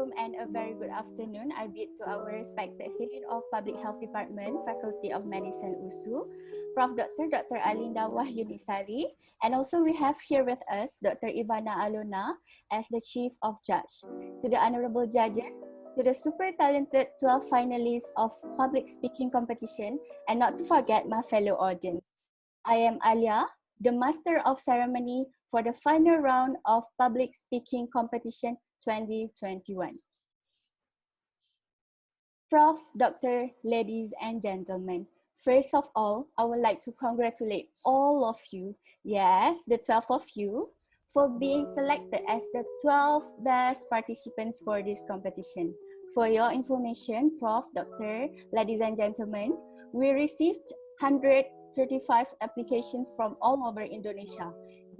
Assalamualaikum and a very good afternoon. I bid to our respected Head of Public Health Department, Faculty of Medicine USU, Prof. Dr. Alinda Wahyunisari, and also we have here with us Dr. Ivana Alona as the Chief of Judge. To the honorable judges, to the super talented 12 finalists of public speaking competition, and not to forget my fellow audience. I am Alia, the Master of Ceremony for the final round of Public Speaking Competition 2021. Prof, Doctor, ladies and gentlemen, first of all, I would like to congratulate all of you, yes, the 12 of you, for being selected as the 12 best participants for this competition. For your information, Prof, Doctor, ladies and gentlemen, we received 135 applications from all over Indonesia.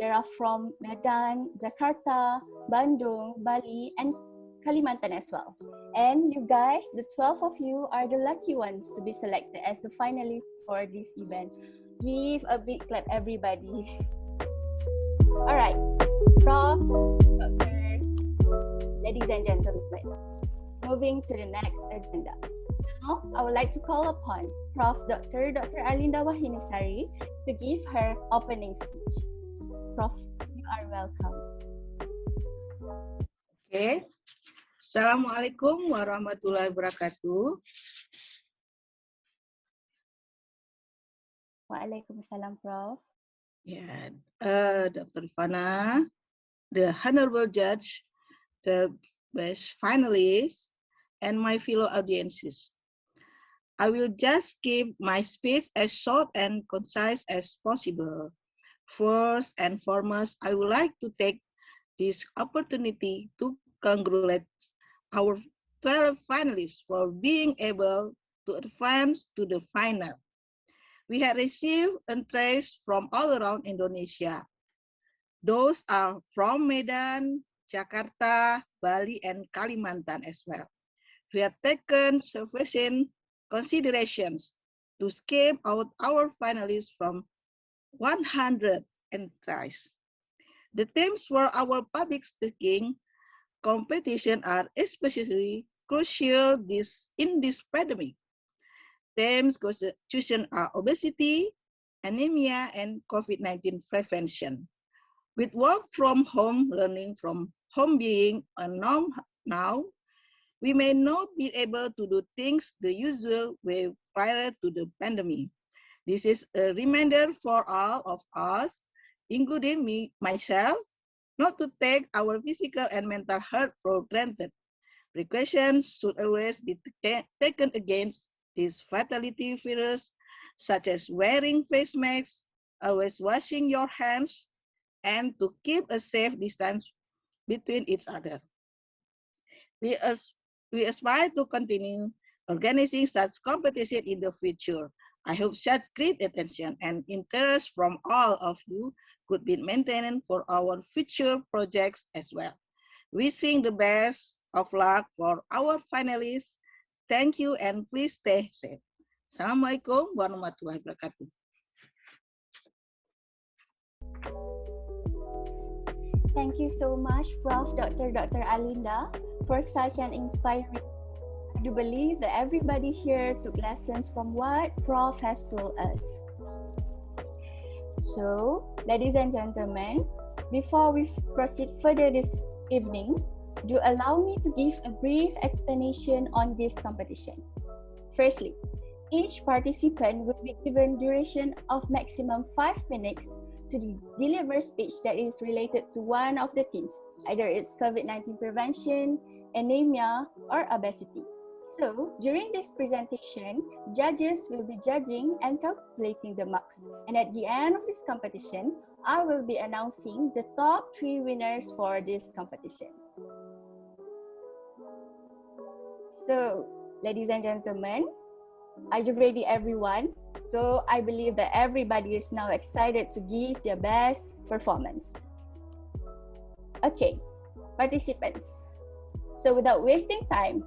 There are from Medan, Jakarta, Bandung, Bali, and Kalimantan as well. And you guys, the 12 of you are the lucky ones to be selected as the finalists for this event. Give a big clap, everybody. All right, Prof, Doctor, ladies and gentlemen, moving to the next agenda. Now, I would like to call upon Prof. Dr. Alinda Wahyunisari to give her opening speech. Prof, you are welcome. Okay. Assalamualaikum warahmatullahi wabarakatuh. Waalaikumsalam, Prof. Yeah, Dr. Fana, the honorable judge, the best finalists, and my fellow audiences. I will just give my speech as short and concise as possible. First and foremost, I would like to take this opportunity to congratulate our 12 finalists for being able to advance to the final. We have received entries from all around Indonesia. Those are from Medan, Jakarta, Bali, and Kalimantan as well. We have taken sufficient considerations to scale out our finalists from 100 entries. The themes for our public speaking competition are especially crucial in this pandemic. Themes chosen are obesity, anemia, and COVID-19 prevention. With work from home, learning from home being a norm now, we may not be able to do things the usual way prior to the pandemic. This is a reminder for all of us, including myself, not to take our physical and mental health for granted. Precautions should always be taken against this fatality virus, such as wearing face masks, always washing your hands, and to keep a safe distance between each other. We aspire to continue organizing such competition in the future. I hope such great attention and interest from all of you could be maintained for our future projects as well. Wishing the best of luck for our finalists. Thank you and please stay safe. Assalamualaikum warahmatullahi wabarakatuh. Thank you so much, Prof. Dr. Alinda, for such an inspiring. I do believe that everybody here took lessons from what Prof has told us. So, ladies and gentlemen, before we proceed further this evening, do allow me to give a brief explanation on this competition. Firstly, each participant will be given duration of maximum 5 minutes to deliver speech that is related to one of the themes, either it's COVID-19 prevention, anemia, or obesity. So, during this presentation, judges will be judging and calculating the marks. And at the end of this competition, I will be announcing the top 3 winners for this competition. So, ladies and gentlemen, are you ready, everyone? So, I believe that everybody is now excited to give their best performance. Okay, participants. So, without wasting time,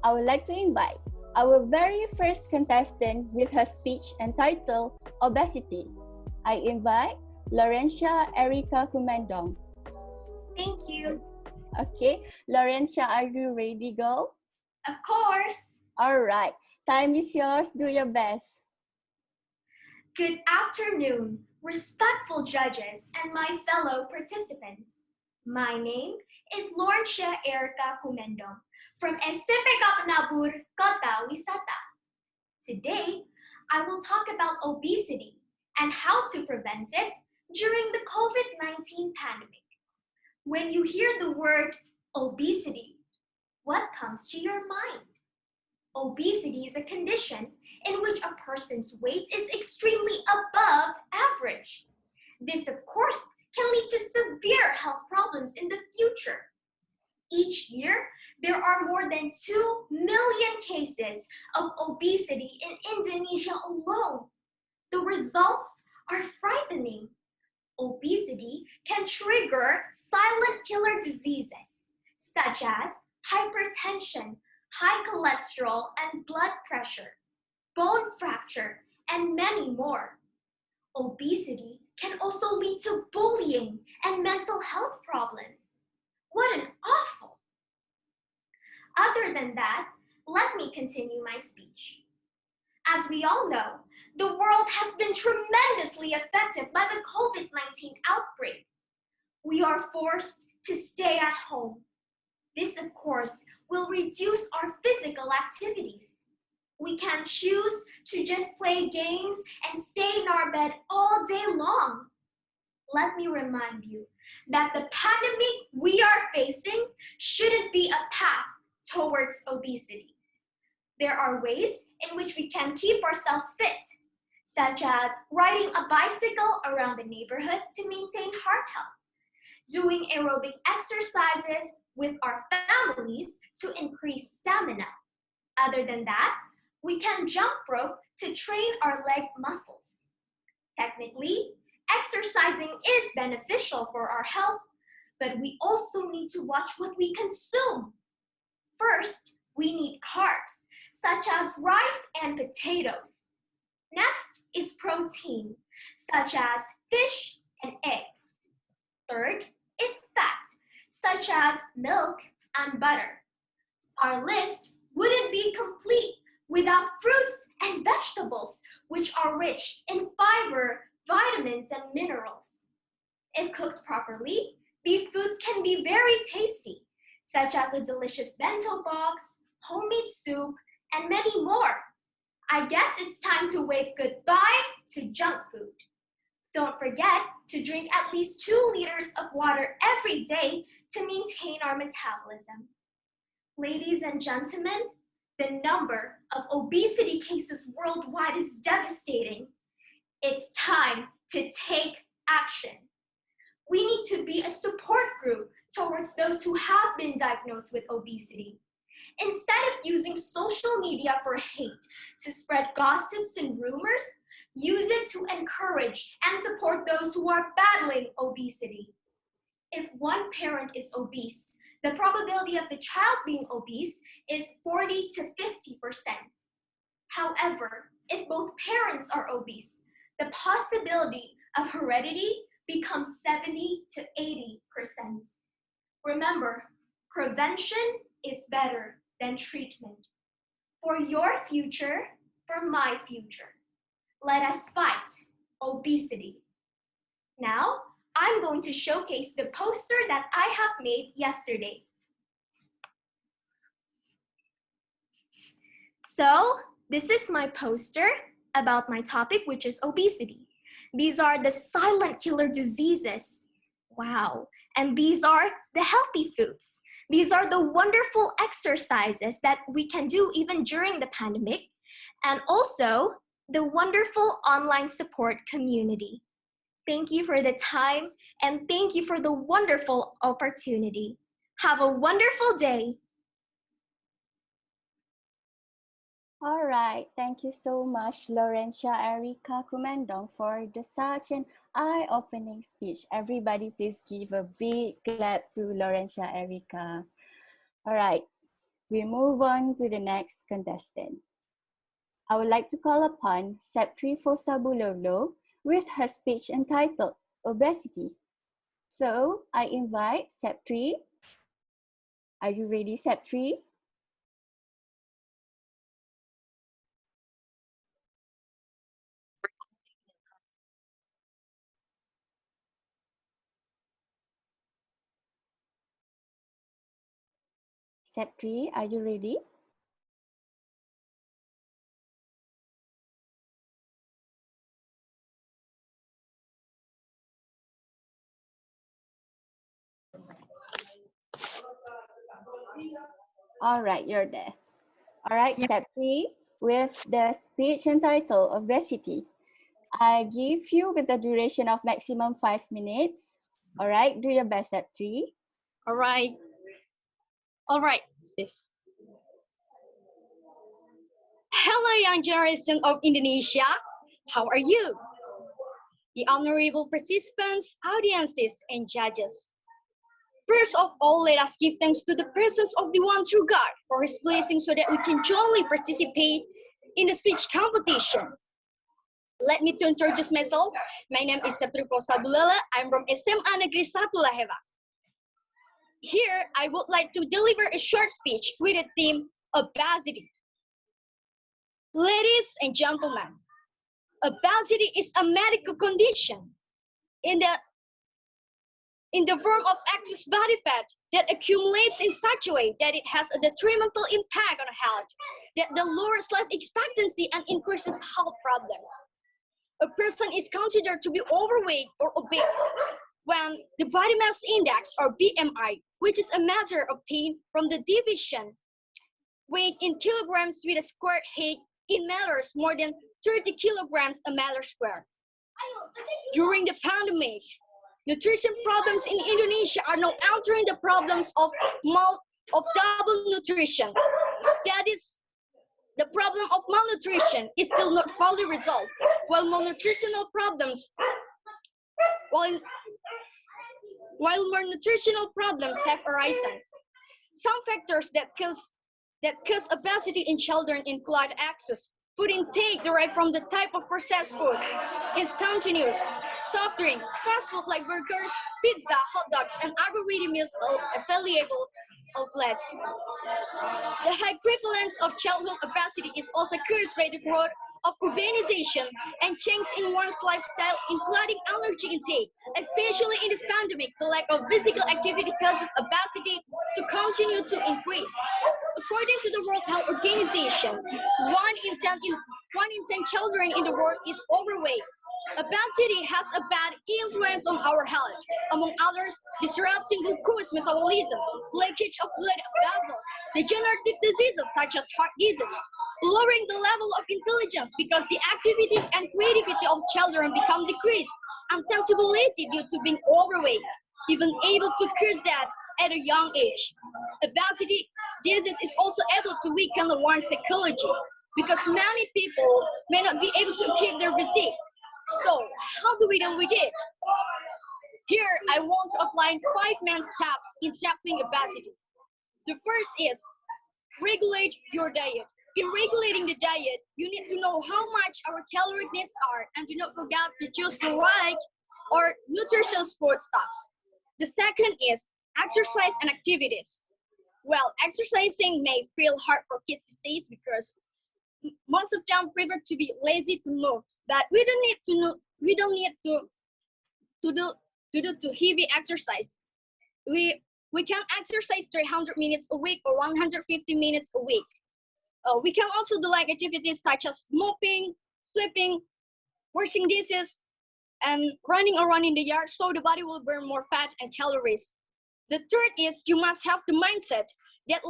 I would like to invite our very first contestant with her speech entitled Obesity. I invite Laurentia Erica Kumendong. Thank you. Okay, Laurentia, are you ready, girl? Of course. All right, time is yours. Do your best. Good afternoon, respectful judges and my fellow participants. My name is Laurentia Erica Kumendong from SMP Kapanabur, Kota Wisata. Today, I will talk about obesity and how to prevent it during the COVID-19 pandemic. When you hear the word obesity, what comes to your mind? Obesity is a condition in which a person's weight is extremely above average. This, of course, can lead to severe health problems in the future. Each year, there are more than 2 million cases of obesity in Indonesia alone. The results are frightening. Obesity can trigger silent killer diseases such as hypertension, high cholesterol and blood pressure, bone fracture, and many more. Obesity can also lead to bullying and mental health problems. What an awful! Other than that, let me continue my speech. As we all know, the world has been tremendously affected by the COVID-19 outbreak. We are forced to stay at home. This, of course, will reduce our physical activities. We can choose to just play games and stay in our bed all day long. Let me remind you that the pandemic we are facing shouldn't be a path towards obesity. There are ways in which we can keep ourselves fit, such as riding a bicycle around the neighborhood to maintain heart health, doing aerobic exercises with our families to increase stamina. Other than that, we can jump rope to train our leg muscles. Technically, exercising is beneficial for our health, but we also need to watch what we consume. First, we need carbs, such as rice and potatoes. Next is protein, such as fish and eggs. Third is fat, such as milk and butter. Our list wouldn't be complete without fruits and vegetables, which are rich in fiber, vitamins, and minerals. If cooked properly, these foods can be very tasty, such as a delicious bento box, homemade soup, and many more. I guess it's time to wave goodbye to junk food. Don't forget to drink at least 2 liters of water every day to maintain our metabolism. Ladies and gentlemen, the number of obesity cases worldwide is devastating. It's time to take action. We need to be a support group towards those who have been diagnosed with obesity. Instead of using social media for hate to spread gossips and rumors, use it to encourage and support those who are battling obesity. If one parent is obese, the probability of the child being obese is 40 to 50%. However, if both parents are obese, the possibility of heredity becomes 70 to 80%. Remember, prevention is better than treatment. For your future, for my future, let us fight obesity. Now, I'm going to showcase the poster that I have made yesterday. So, this is my poster about my topic, which is obesity. These are the silent killer diseases. Wow. And these are the healthy foods. These are the wonderful exercises that we can do even during the pandemic. And also, the wonderful online support community. Thank you for the time and thank you for the wonderful opportunity. Have a wonderful day. All right, thank you so much, Laurentia Erica Kumendong, for such an eye-opening speech. Everybody, please give a big clap to Laurentia Erica. All right, we move on to the next contestant. I would like to call upon Septri Fosabulolo with her speech entitled Obesity. So I invite Septri. Are you ready, step 3? Step 3, are you ready? All right, you're there. All right, step 3, with the speech entitled Obesity. I give you with a duration of maximum 5 minutes. All right, do your best, step 3. All right. All right, sis. Hello, young generation of Indonesia. How are you? The honorable participants, audiences, and judges. First of all, let us give thanks to the presence of the one true God for his blessing so that we can jointly participate in the speech competition. Let me to introduce myself. My name is Septriko Sabulala. I'm from SMA Negeri 1 Laheva. Here, I would like to deliver a short speech with the theme obesity. Ladies and gentlemen, obesity is a medical condition in the form of excess body fat that accumulates in such a way that it has a detrimental impact on health, that lowers life expectancy and increases health problems. A person is considered to be overweight or obese when the body mass index or BMI, which is a measure obtained from the division weight in kilograms with a square height, it matters more than 30 kilograms a meter square. During the pandemic, nutrition problems in Indonesia are now entering the problems of double nutrition. That is, the problem of malnutrition is still not fully resolved, while malnutritional problems have arisen. Some factors that cause obesity in children include excess food intake derived from the type of processed food, instantaneous, soft drink, fast food like burgers, pizza, hot dogs, and other ready meals available outlets. The high prevalence of childhood obesity is also caused by the growth of urbanization and change in one's lifestyle, including energy intake. Especially in this pandemic, the lack of physical activity causes obesity to continue to increase. According to the World Health Organization, 1 in 10 children in the world is overweight. Obesity has a bad influence on our health, among others, disrupting glucose metabolism, leakage of blood vessels, degenerative diseases such as heart disease, lowering the level of intelligence because the activity and creativity of children become decreased, and tend to be lazy due to being overweight, even able to cause that at a young age. Obesity disease is also able to weaken one's psychology because many people may not be able to keep their physique. So, how do we deal with it? Here, I want to outline 5 main steps in tackling obesity. The first is regulate your diet. In regulating the diet, you need to know how much our caloric needs are and do not forget to choose the right or nutritious foodstuffs. The second is exercise and activities. Well, exercising may feel hard for kids these days because most of them prefer to be lazy to move. But we don't need to do heavy exercise. We can exercise 300 minutes a week or 150 minutes a week. We can also do like activities such as mopping, sweeping, washing dishes, and running around in the yard so the body will burn more fat and calories. The third is you must have the mindset that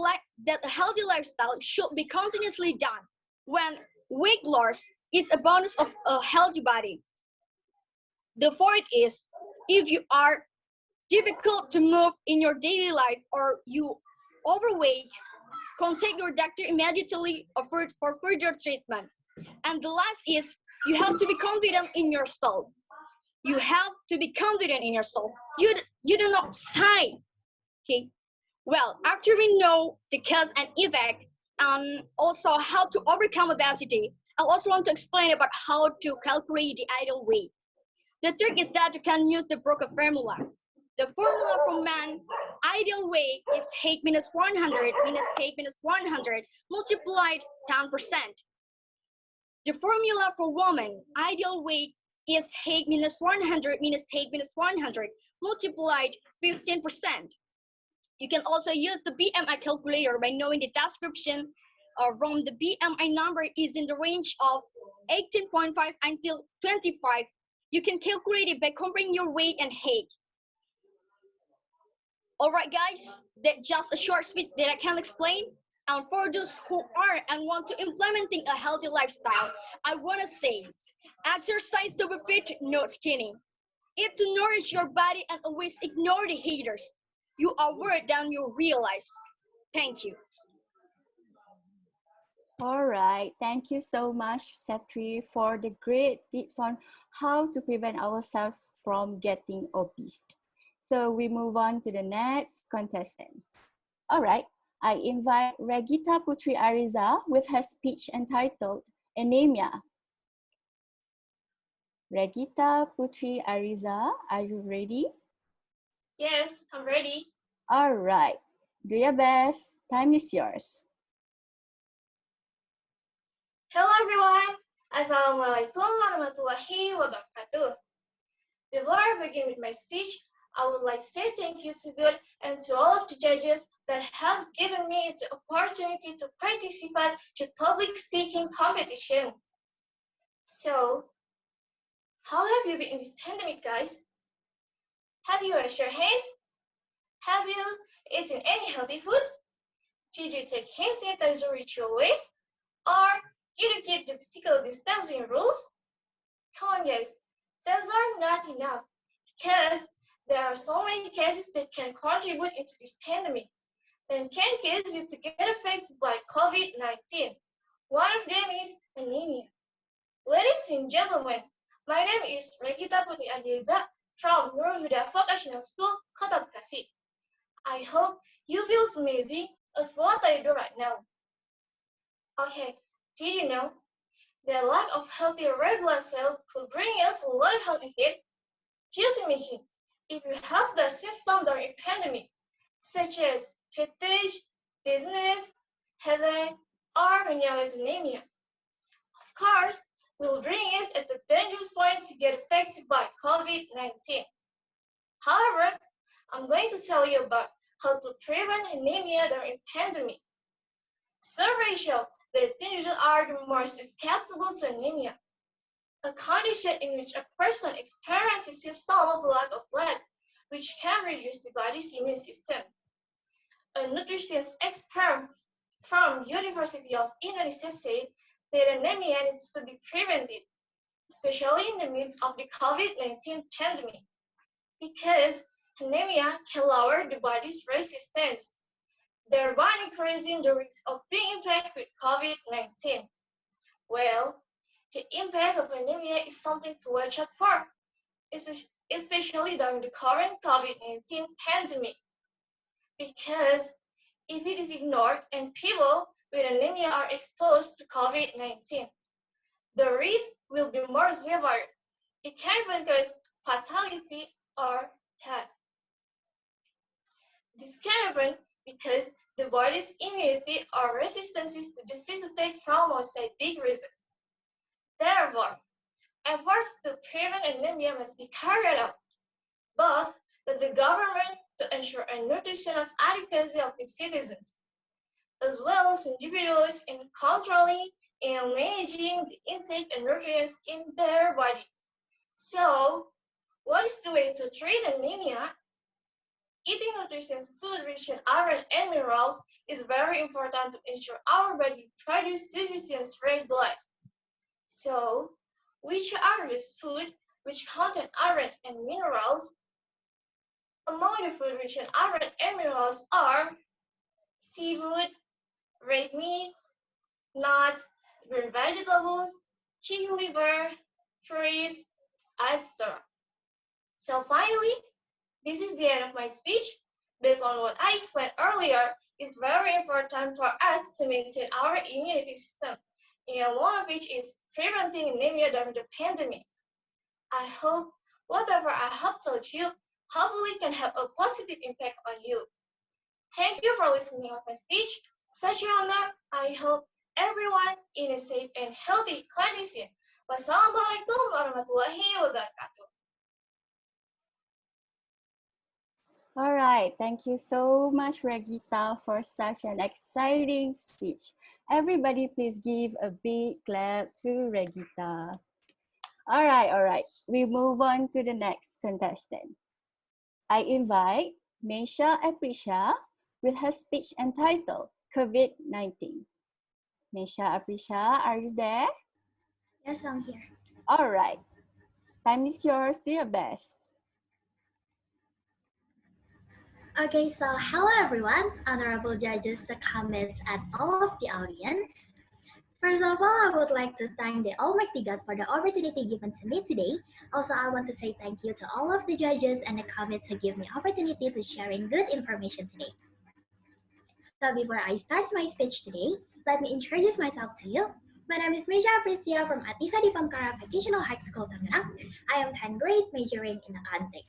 a healthy lifestyle should be continuously done when weight loss is a bonus of a healthy body. The fourth is if you are difficult to move in your daily life or you overweight, contact your doctor immediately for further treatment. And the last is you have to be confident in yourself. You have to be confident in yourself. You do not sign. Okay. Well, after we know the cause and effect and also how to overcome obesity, I also want to explain about how to calculate the ideal weight. The trick is that you can use the Broca formula. The formula for man ideal weight is height minus 100 minus height minus 100 multiplied 10%. The formula for woman ideal weight is height minus 100 minus height minus 100 multiplied 15%. You can also use the BMI calculator by knowing the description from the BMI number is in the range of 18.5 until 25. You can calculate it by comparing your weight and height. Alright guys, that's just a short speech that I can explain. And for those who are and want to implementing a healthy lifestyle, I want to say, exercise to be fit, not skinny. Eat to nourish your body and always ignore the haters. You are worth than you realize. Thank you. All right, thank you so much, Septri, for the great tips on how to prevent ourselves from getting obese. So we move on to the next contestant. All right, I invite Regita Putri Ariza with her speech entitled Anemia. Regita Putri Ariza, are you ready? Yes, I'm ready. All right, do your best. Time is yours. Hello everyone. Assalamualaikum warahmatullahi wabarakatuh. Before I begin with my speech, I would like to say thank you to God and to all of the judges that have given me the opportunity to participate to public speaking competition. So, how have you been in this pandemic, guys? Have you washed your hands? Have you eaten any healthy foods? Did you take hand sanitizer ritual ways? Or did you keep the physical distancing rules? Come on, guys, those are not enough because there are so many cases that can contribute into this pandemic and can cause you to get affected by COVID-19. One of them is anemia. Ladies and gentlemen, my name is Regita Putri Adiza from Nurul Huda Vocational School, Kota Bekasi. I hope you feel as amazing as what I do right now. Okay, did you know the lack of healthy red blood cells could bring us a lot of health effects? Just imagine if you have the symptoms during a pandemic, such as fatigue, dizziness, headache, or venous anemia. Of course, will bring us at the dangerous point to get affected by COVID-19. However, I'm going to tell you about how to prevent anemia during a pandemic. Surveys show that teenagers are the more susceptible to anemia, a condition in which a person experiences symptoms of lack of blood, which can reduce the body's immune system. A nutritionist expert from University of Indonesia said that anemia needs to be prevented, especially in the midst of the COVID-19 pandemic, because anemia can lower the body's resistance, thereby increasing the risk of being infected with COVID-19. Well, the impact of anemia is something to watch out for, especially during the current COVID-19 pandemic, because if it is ignored and people with anemia are exposed to COVID-19, the risk will be more severe. It can even cause fatality or death. This can happen because the body's immunity or resistances to disease take from outside decreases. Therefore, efforts to prevent anemia must be carried out, both by the government to ensure a nutritional adequacy of its citizens, as well as individuals in controlling and managing the intake of nutrients in their body. So, what is the way to treat anemia? Eating nutritious food rich in iron and minerals is very important to ensure our body produces sufficient red blood. So, which are these food which contain iron and minerals? Among the food rich in iron and minerals are seafood, red meat, nuts, green vegetables, chicken liver, fruits, etc. So finally, this is the end of my speech. Based on what I explained earlier, it's very important for us to maintain our immunity system, and one of which is preventing anemia during the pandemic. I hope whatever I have told you hopefully can have a positive impact on you. Thank you for listening to my speech. Such an honor. I hope everyone in a safe and healthy condition. Wassalamualaikum warahmatullahi wabarakatuh. All right, thank you so much, Regita, for such an exciting speech. Everybody, please give a big clap to Regita. All right, we move on to the next contestant. I invite Meisha Aprisha with her speech entitled COVID-19. Meisha Aprisha, are you there? Yes, I'm here. All right, time is yours, do your best. Okay, so hello everyone, honorable judges, the comments, and all of the audience. First of all, I would like to thank the Almighty God for the opportunity given to me today. Also, I want to say thank you to all of the judges and the comments who give me opportunity to sharing good information today. So before I start my speech today, let me introduce myself to you. My name is Meisha Apricia from Atisa di Pamkara Vocational High School, Tangerang. I am 10th grade majoring in accounting.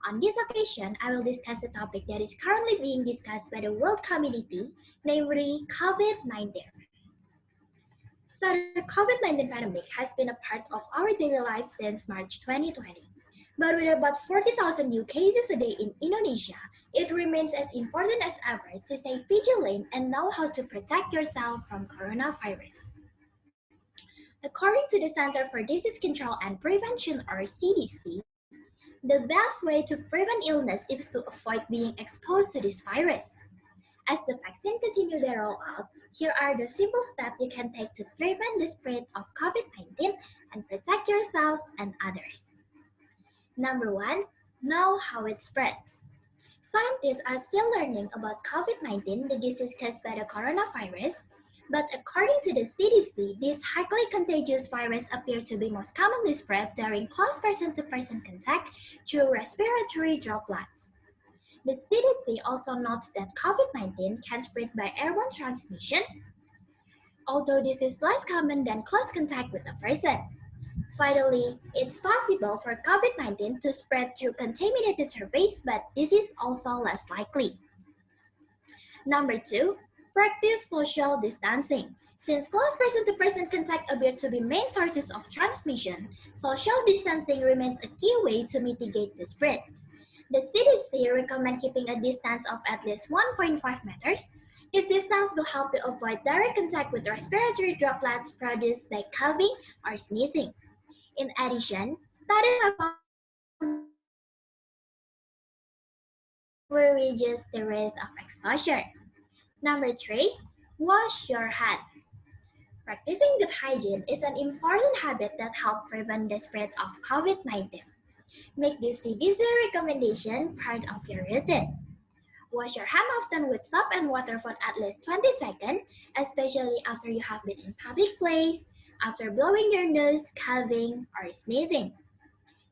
On this occasion, I will discuss a topic that is currently being discussed by the world community, namely COVID-19. So the COVID-19 pandemic has been a part of our daily lives since March 2020. But with about 40,000 new cases a day in Indonesia, it remains as important as ever to stay vigilant and know how to protect yourself from coronavirus. According to the Center for Disease Control and Prevention, or CDC, the best way to prevent illness is to avoid being exposed to this virus. As the vaccine continue their rollout, here are the simple steps you can take to prevent the spread of COVID-19 and protect yourself and others. Number 1, know how it spreads. Scientists are still learning about COVID-19, the disease caused by the coronavirus, but according to the CDC, this highly contagious virus appears to be most commonly spread during close person-to-person contact through respiratory droplets. The CDC also notes that COVID-19 can spread by airborne transmission, although this is less common than close contact with a person. Finally, it's possible for COVID-19 to spread through contaminated surface, but this is also less likely. Number 2, practice social distancing. Since close person-to-person contact appear to be main sources of transmission, social distancing remains a key way to mitigate the spread. The CDC recommends keeping a distance of at least 1.5 meters. This distance will help you avoid direct contact with respiratory droplets produced by coughing or sneezing. In addition, studies have found will reduce the risk of exposure. Number 3, wash your hands. Practicing good hygiene is an important habit that helps prevent the spread of COVID-19. Make this CDC recommendation part of your routine. Wash your hand often with soap and water for at least 20 seconds, especially after you have been in public place, after blowing your nose, coughing, or sneezing.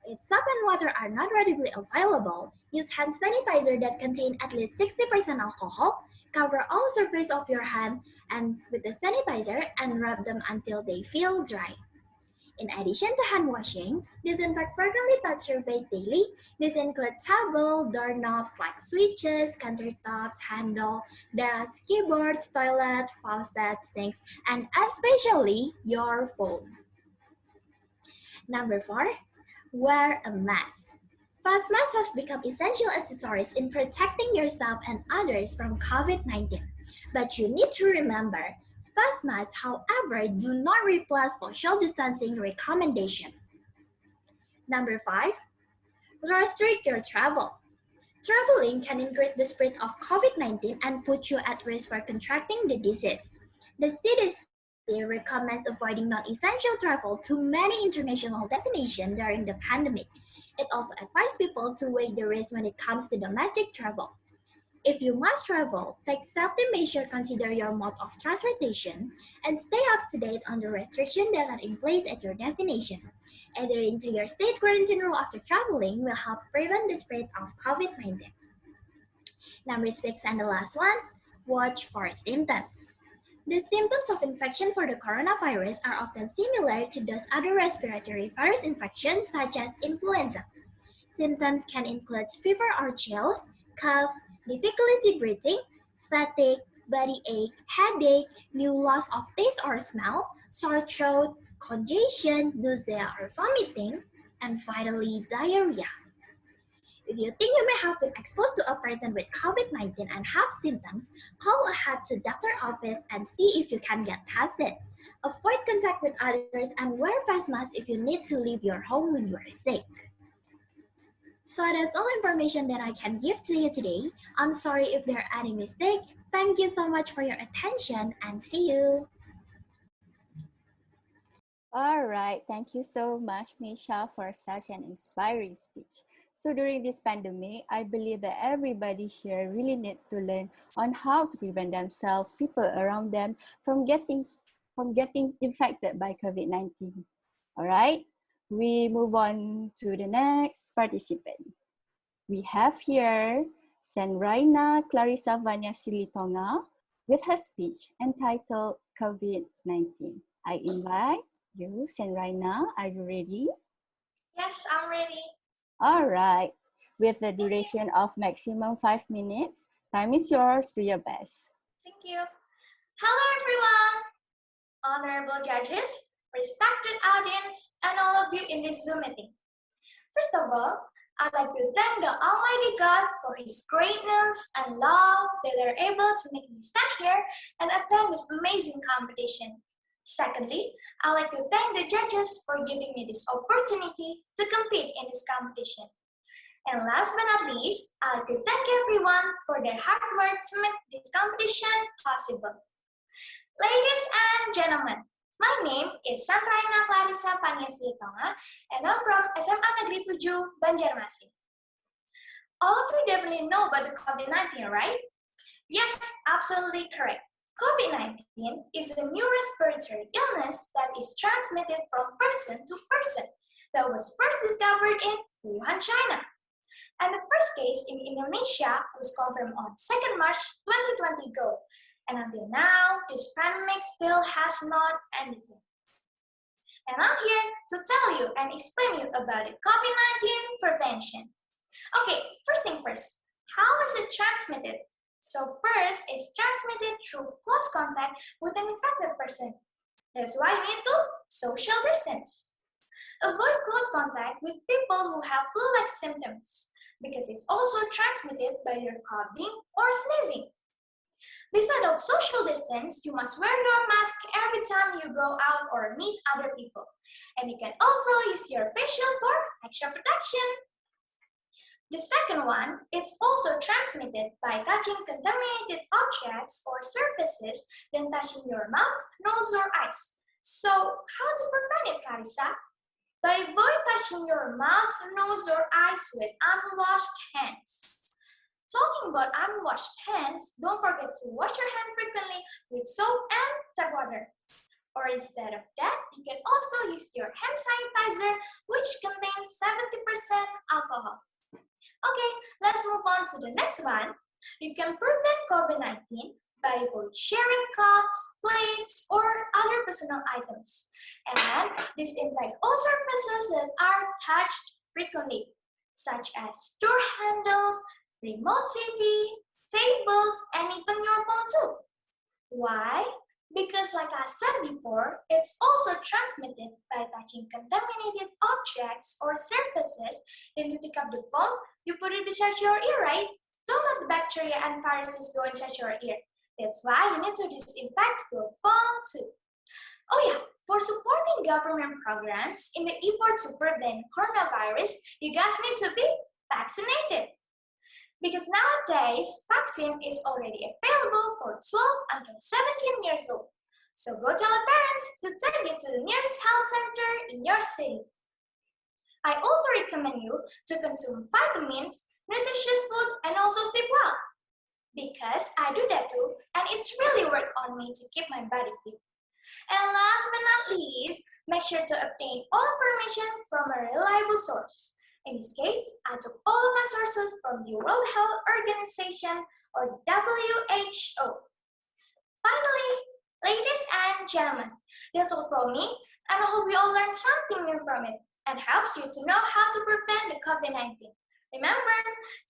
If soap and water are not readily available, use hand sanitizer that contain at least 60% alcohol. Cover all surface of your hand and with the sanitizer and rub them until they feel dry. In addition to hand washing, disinfect frequently touch surface daily. This includes table, doorknobs like switches, countertops, handle, desks, keyboards, toilet, faucets, sinks, and especially your phone. Number 4, wear a mask. Face mask has become essential accessories in protecting yourself and others from COVID-19. But you need to remember, face masks, however, do not replace social distancing recommendation. Number 5, restrict your travel. Traveling can increase the spread of COVID-19 and put you at risk for contracting the disease. The CDC recommends avoiding non-essential travel to many international destinations during the pandemic. It also advises people to weigh the risk when it comes to domestic travel. If you must travel, take safety measures, consider your mode of transportation, and stay up to date on the restrictions that are in place at your destination. Adhering to your state quarantine rule after traveling will help prevent the spread of COVID-19. Number 6 and the last one, watch for symptoms. The symptoms of infection for the coronavirus are often similar to those other respiratory virus infections such as influenza. Symptoms can include fever or chills, cough, difficulty breathing, fatigue, body ache, headache, new loss of taste or smell, sore throat, congestion, nausea or vomiting, and finally diarrhea. If you think you may have been exposed to a person with COVID-19 and have symptoms, call ahead to doctor's office and see if you can get tested. Avoid contact with others and wear face mask if you need to leave your home when you are sick. So that's all information that I can give to you today. I'm sorry if there are any mistakes. Thank you so much for your attention and see you. All right, thank you so much, Misha, for such an inspiring speech. So during this pandemic, I believe that everybody here really needs to learn on how to prevent themselves, people around them from getting infected by COVID-19. All right, we move on to the next participant. We have here Senraina Clarissa Vanya Silitonga with her speech entitled COVID-19. I invite you, Senraina. Are you ready? Yes, I'm ready. All right. With the duration of maximum 5 minutes, time is yours. Do your best. Thank you. Hello, everyone. Honorable judges, respected audience, and all of you in this Zoom meeting. First of all, I'd like to thank the Almighty God for His greatness and love that are able to make me stand here and attend this amazing competition. Secondly, I'd like to thank the judges for giving me this opportunity to compete in this competition. And last but not least, I'd like to thank everyone for their hard work to make this competition possible. Ladies and gentlemen, my name is Santraina Clarissa Paniasitonga, and I'm from SMA Negeri 7, Banjarmasin. All of you definitely know about the COVID-19, right? Yes, absolutely correct. COVID-19 is a new respiratory illness that is transmitted from person to person that was first discovered in Wuhan, China. And the first case in Indonesia was confirmed on 2nd March 2020 ago. And until now, this pandemic still has not ended yet. And I'm here to tell you and explain you about the COVID-19 prevention. Okay, first thing first, how is it transmitted? So first, it's transmitted through close contact with an infected person. That's why you need to social distance. Avoid close contact with people who have flu-like symptoms because it's also transmitted by their coughing or sneezing. Besides of social distance, you must wear your mask every time you go out or meet other people. And you can also use your face shield for extra protection. The second one, it's also transmitted by touching contaminated objects or surfaces than touching your mouth, nose, or eyes. So, how to prevent it, Clarissa? By avoid touching your mouth, nose, or eyes with unwashed hands. Talking about unwashed hands, don't forget to wash your hands frequently with soap and tap water. Or instead of that, you can also use your hand sanitizer, which contains 70% alcohol. Okay, let's move on to the next one. You can prevent COVID-19 by avoid sharing cups, plates, or other personal items. And disinfect all surfaces that are touched frequently, such as door handles, remote TV, tables, and even your phone too. Why? Because like I said before, it's also transmitted by touching contaminated objects or surfaces. Then you pick up the phone, you put it beside your ear, right? Don't let the bacteria and viruses go inside your ear. That's why you need to disinfect your phone too. Oh yeah, for supporting government programs in the effort to prevent coronavirus, you guys need to be vaccinated. Because nowadays, vaccine is already available for 12 until 17 years old. So go tell your parents to take you to the nearest health center in your city. I also recommend you to consume vitamins, nutritious food, and also sleep well. Because I do that too, and it's really worked on me to keep my body fit. And last but not least, make sure to obtain all information from a reliable source. In this case, I took all of my sources from the World Health Organization or WHO. Finally, ladies and gentlemen, that's all from me, and I hope you all learned something new from it. and helps you to know how to prevent the COVID-19. Remember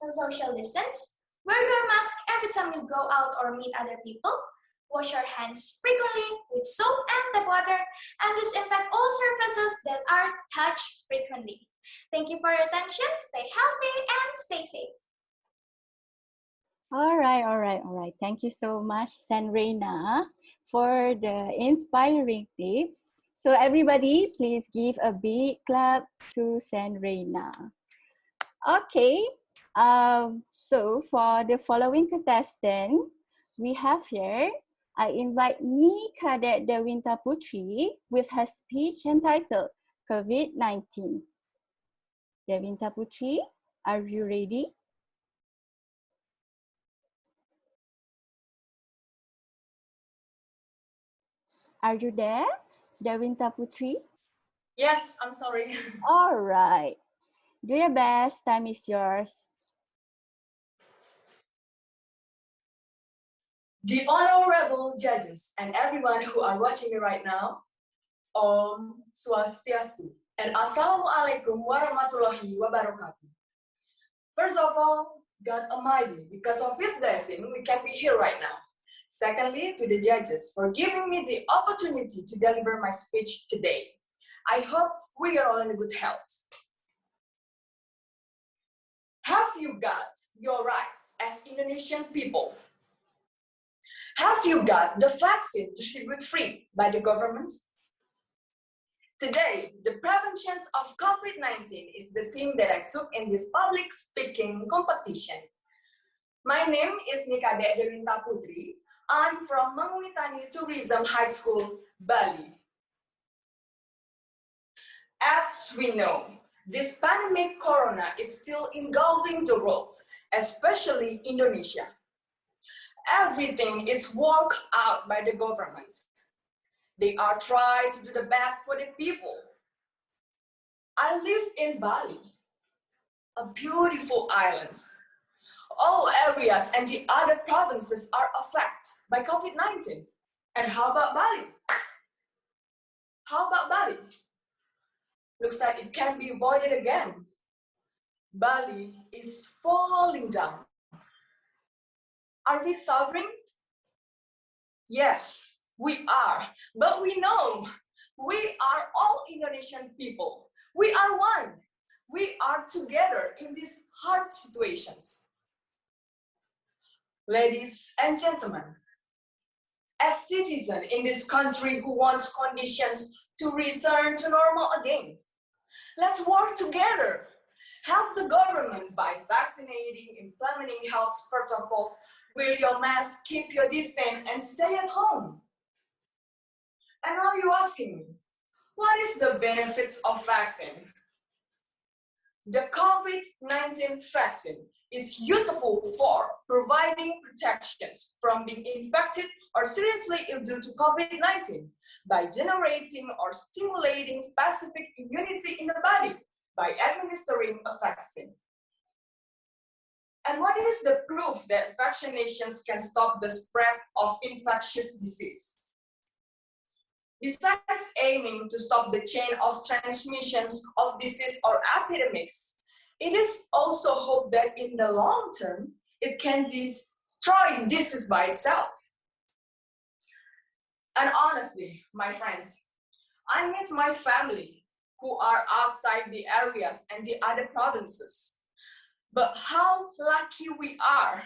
to social distance, wear your mask every time you go out or meet other people, wash your hands frequently with soap and tap water, and disinfect all surfaces that are touched frequently. Thank you for your attention. Stay healthy and stay safe. All right. Thank you so much, Sanrena, for the inspiring tips. So everybody, please give a big clap to Sanrena. Okay, so for the following contestant, we have here, I invite me Cadet Dewinta Putri with her speech entitled COVID-19. Dewinta Putri, are you ready? Are you there, Dewinta Putri? Yes, I'm sorry. All right. Do your best. Time is yours. The honorable judges and everyone who are watching me right now, Om Swastiastu and Assalamualaikum warahmatullahi wabarakatuh. First of all, God Almighty, because of His blessing, we can be here right now. Secondly, to the judges for giving me the opportunity to deliver my speech today. I hope we are all in good health. Have you got your rights as Indonesian people? Have you got the vaccine distributed free by the government? Today, the prevention of COVID-19 is the theme that I took in this public speaking competition. My name is Nikade Dewinta Putri. I'm from Mangwitani Tourism High School, Bali. As we know, this pandemic corona is still engulfing the world, especially Indonesia. Everything is worked out by the government. They are trying to do the best for the people. I live in Bali, a beautiful island. All areas and the other provinces are affected by COVID-19. And how about Bali? How about Bali? Looks like it can be avoided again. Bali is falling down. Are we suffering? Yes, we are. But we know we are all Indonesian people. We are one. We are together in these hard situations. Ladies and gentlemen, as citizens in this country who wants conditions to return to normal again, let's work together. Help the government by vaccinating, implementing health protocols, wear your mask, keep your distance, and stay at home. And now you're asking me, what is the benefits of vaccine? The COVID-19 vaccine is useful for providing protections from being infected or seriously ill due to COVID-19 by generating or stimulating specific immunity in the body by administering a vaccine. And what is the proof that vaccinations can stop the spread of infectious disease? Besides aiming to stop the chain of transmissions of disease or epidemics, it is also hoped that in the long term, it can destroy disease by itself. And honestly, my friends, I miss my family who are outside the areas and the other provinces. But how lucky we are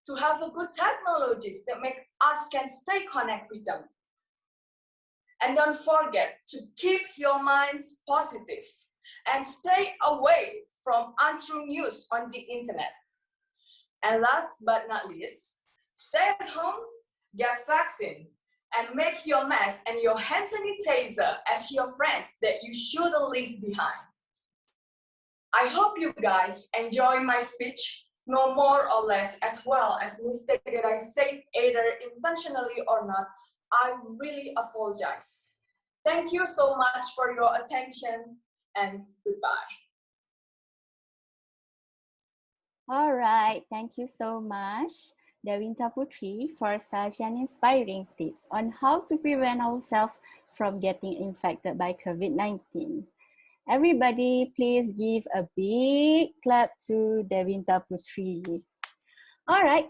to have a good technologies that make us can stay connected with them. And don't forget to keep your minds positive and stay away from untrue news on the internet. And last but not least, stay at home, get vaccine, and make your mask and your hand sanitizer as your friends that you shouldn't leave behind. I hope you guys enjoy my speech, no more or less, as well as mistake that I said either intentionally or not. I really apologize. Thank you so much for your attention and goodbye. All right, thank you so much, Dewinta Putri, for such an inspiring tips on how to prevent ourselves from getting infected by COVID-19. Everybody, please give a big clap to Devinta Putri. All right,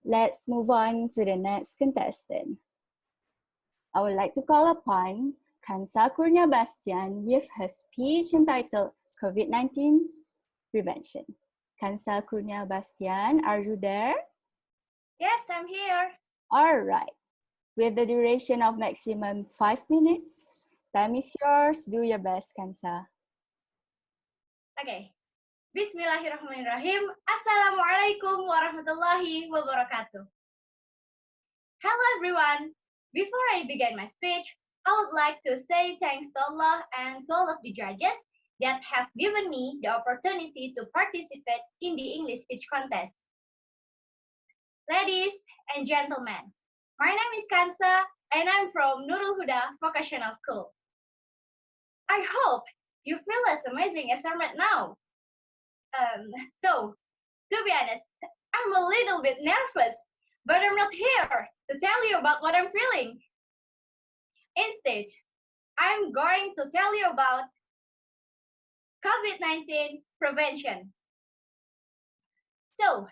let's move on to the next contestant. I would like to call upon Kansa Kurnia Bastian with her speech entitled COVID-19 Prevention. Kansa Kurnia Bastian, are you there? Yes, I'm here. All right. With the duration of maximum 5 minutes, time is yours. Do your best, Kansa. Okay. Bismillahirrahmanirrahim. Assalamualaikum warahmatullahi wabarakatuh. Hello everyone. Before I begin my speech, I would like to say thanks to Allah and to all of the judges that have given me the opportunity to participate in the English speech contest. Ladies and gentlemen, my name is Kansa and I'm from Nurul Huda Vocational School. I hope you feel as amazing as I'm right now. So, to be honest, I'm a little bit nervous, but I'm not here to tell you about what I'm feeling. Instead, I'm going to tell you about COVID-19 prevention. So,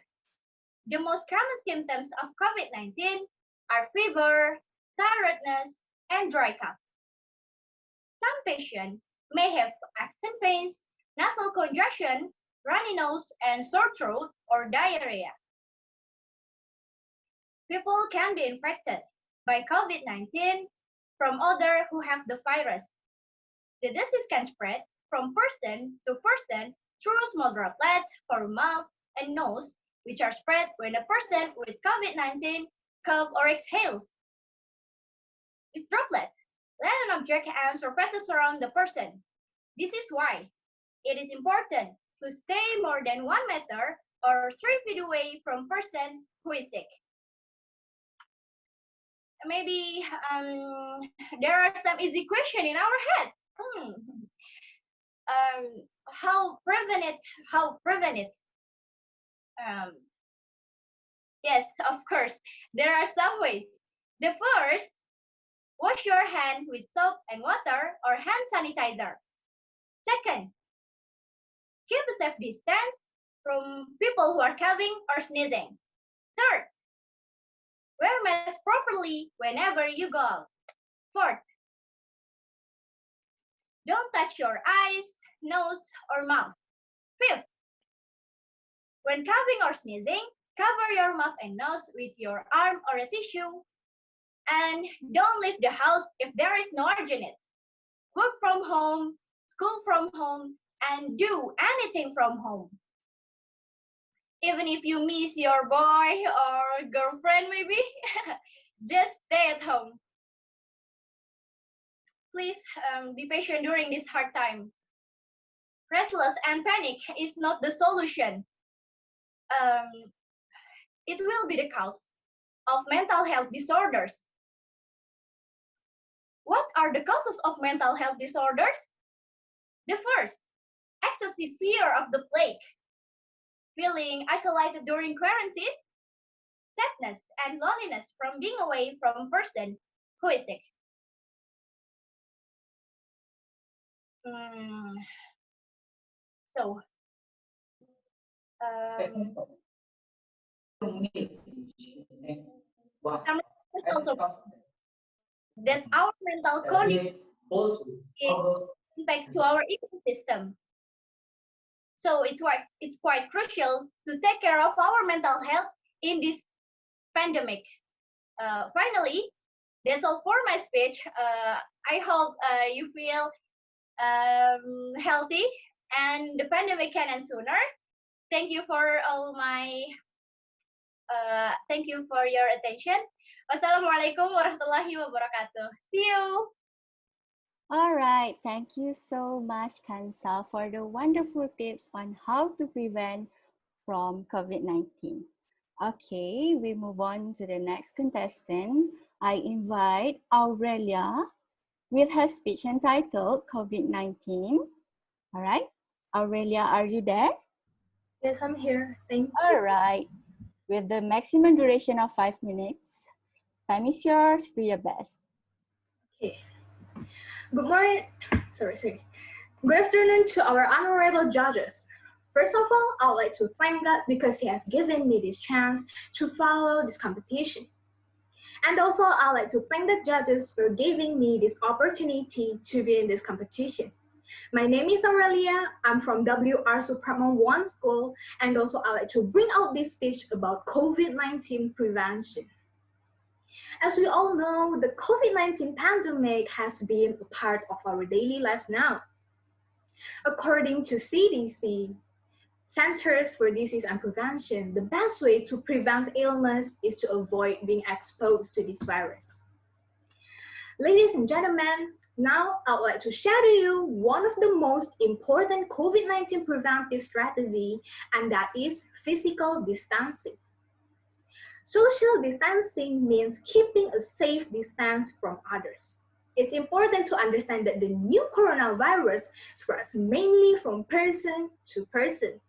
the most common symptoms of COVID-19 are fever, tiredness, and dry cough. Some patients may have accent pains, nasal congestion, runny nose, and sore throat or diarrhea. People can be infected by COVID-19 from others who have the virus. The disease can spread from person to person through small droplets from mouth and nose, which are spread when a person with COVID-19 coughs or exhales. These droplets let an object and surfaces around the person. This is why it is important to stay more than 1 meter or 3 feet away from person who is sick. Maybe there are some easy questions in our heads. How prevent it? How prevent it? Yes, of course, there are some ways. The first, wash your hand with soap and water or hand sanitizer. Second, keep a safe distance from people who are coughing or sneezing. Third, wear mask properly whenever you go out. Fourth, don't touch your eyes, nose, or mouth. Fifth, when coughing or sneezing, cover your mouth and nose with your arm or a tissue. And don't leave the house if there is no urgent need. Work from home, school from home, and do anything from home. Even if you miss your boy or girlfriend maybe, just stay at home. Please be patient during this hard time. Restless and panic is not the solution. It will be the cause of mental health disorders. What are the causes of mental health disorders? The first, excessive fear of the plague, feeling isolated during quarantine, sadness and loneliness from being away from a person who is sick. So, some research also that our mental condition impact to our immune system. So it's quite crucial to take care of our mental health in this pandemic. Finally, that's all for my speech. I hope you feel healthy and the pandemic can end sooner. Thank you for thank you for your attention. Wassalamualaikum warahmatullahi wabarakatuh. See you. All right, thank you so much, Kansa, for the wonderful tips on how to prevent from COVID-19. Okay, we move on to the next contestant. I invite Aurelia with her speech entitled COVID-19. All right, Aurelia, are you there? Yes, I'm here. Thank you. All right, with the maximum duration of 5 minutes, time is yours. Do your best. Okay. Good morning. Sorry. Good afternoon to our honorable judges. First of all, I would like to thank God because He has given me this chance to follow this competition. And also, I'd like to thank the judges for giving me this opportunity to be in this competition. My name is Aurelia. I'm from WRSU Department 1 school, and also I'd like to bring out this speech about COVID-19 prevention. As we all know, the COVID-19 pandemic has been a part of our daily lives now. According to CDC, Centers for Disease and Prevention, the best way to prevent illness is to avoid being exposed to this virus. Ladies and gentlemen, now I would like to share to you one of the most important COVID-19 preventive strategy, and that is physical distancing. Social distancing means keeping a safe distance from others. It's important to understand that the new coronavirus spreads mainly from person to person.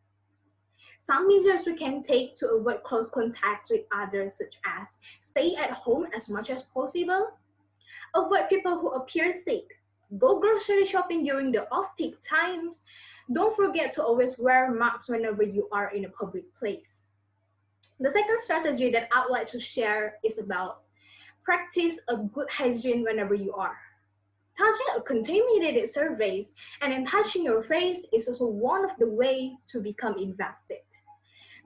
Some measures we can take to avoid close contact with others, such as stay at home as much as possible, avoid people who appear sick, go grocery shopping during the off-peak times, don't forget to always wear masks whenever you are in a public place. The second strategy that I'd like to share is about practice a good hygiene whenever you are. Touching a contaminated surface and then touching your face is also one of the ways to become infected.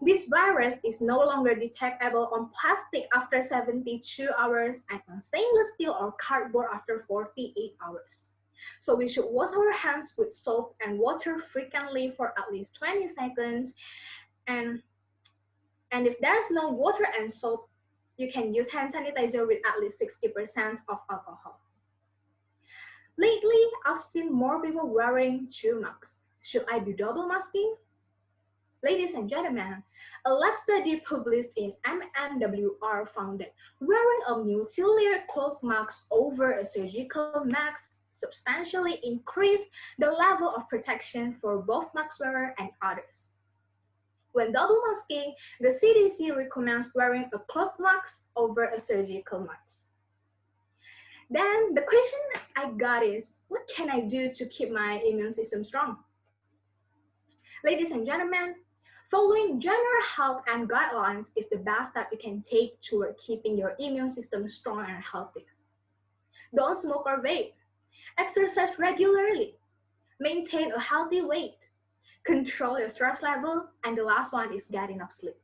This virus is no longer detectable on plastic after 72 hours and on stainless steel or cardboard after 48 hours. So we should wash our hands with soap and water frequently for at least 20 seconds. And if there's no water and soap, you can use hand sanitizer with at least 60% of alcohol. Lately, I've seen more people wearing two masks. Should I do double masking? Ladies and gentlemen, a lab study published in MMWR found that wearing a multi-layered cloth mask over a surgical mask substantially increased the level of protection for both mask wearer and others. When double masking, the CDC recommends wearing a cloth mask over a surgical mask. Then the question I got is, what can I do to keep my immune system strong? Ladies and gentlemen, following general health and guidelines is the best step you can take toward keeping your immune system strong and healthy. Don't smoke or vape. Exercise regularly. Maintain a healthy weight. Control your stress level. And the last one is get enough sleep.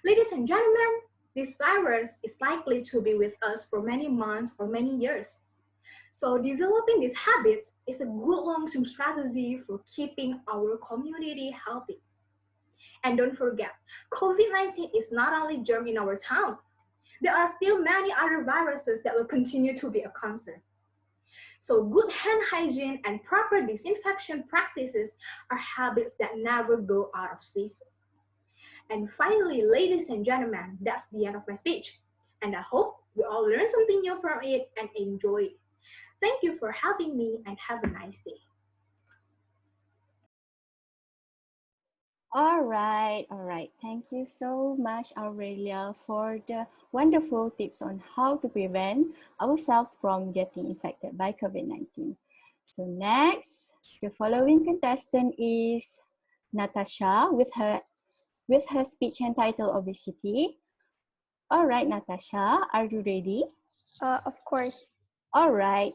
Ladies and gentlemen, this virus is likely to be with us for many months or many years. So developing these habits is a good long-term strategy for keeping our community healthy. And don't forget, COVID-19 is not only germ in our town. There are still many other viruses that will continue to be a concern. So good hand hygiene and proper disinfection practices are habits that never go out of season. And finally, ladies and gentlemen, that's the end of my speech. And I hope we all learn something new from it and enjoy it. Thank you for having me and have a nice day. All right. Thank you so much, Aurelia, for the wonderful tips on how to prevent ourselves from getting infected by COVID-19. So next, the following contestant is Natasha with her speech entitled Obesity. All right, Natasha, are you ready? Of course. All right.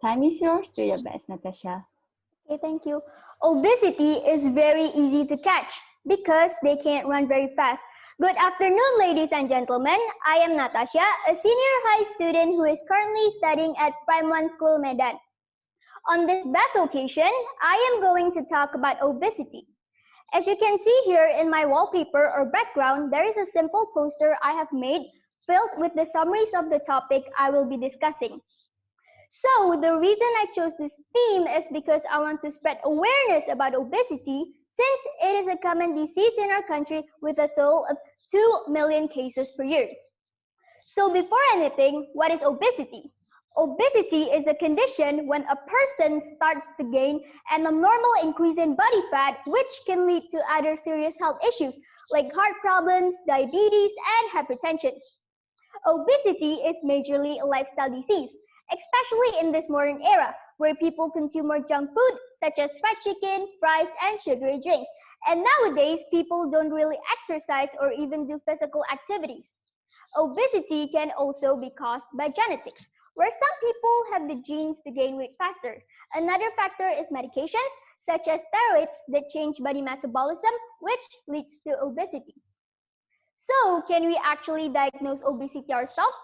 Time is yours. Do your best, Natasha. Okay, thank you. Obesity is very easy to catch because they can't run very fast. Good afternoon, ladies and gentlemen. I am Natasha, a senior high student who is currently studying at Prime 1 School Medan. On this best occasion, I am going to talk about obesity. As you can see here in my wallpaper or background, there is a simple poster I have made filled with the summaries of the topic I will be discussing. So the reason I chose this theme is because I want to spread awareness about obesity since it is a common disease in our country with a total of 2 million cases per year. So before anything, what is obesity? Obesity is a condition when a person starts to gain an abnormal increase in body fat, which can lead to other serious health issues like heart problems, diabetes, and hypertension. Obesity is majorly a lifestyle disease, especially in this modern era where people consume more junk food such as fried chicken, fries, and sugary drinks. And nowadays, people don't really exercise or even do physical activities. Obesity can also be caused by genetics, where some people have the genes to gain weight faster. Another factor is medications, such as steroids that change body metabolism, which leads to obesity. So, can we actually diagnose obesity ourselves?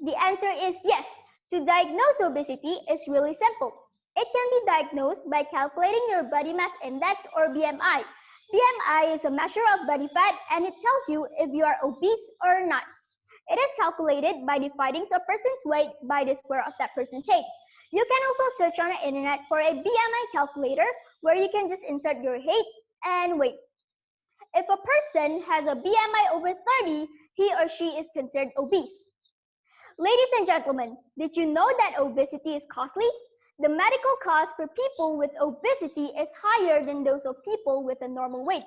The answer is yes. To diagnose obesity is really simple. It can be diagnosed by calculating your body mass index or BMI. BMI is a measure of body fat and it tells you if you are obese or not. It is calculated by dividing a person's weight by the square of that person's height. You can also search on the internet for a BMI calculator where you can just insert your height and weight. If a person has a BMI over 30, he or she is considered obese. Ladies and gentlemen, did you know that obesity is costly? The medical cost for people with obesity is higher than those of people with a normal weight.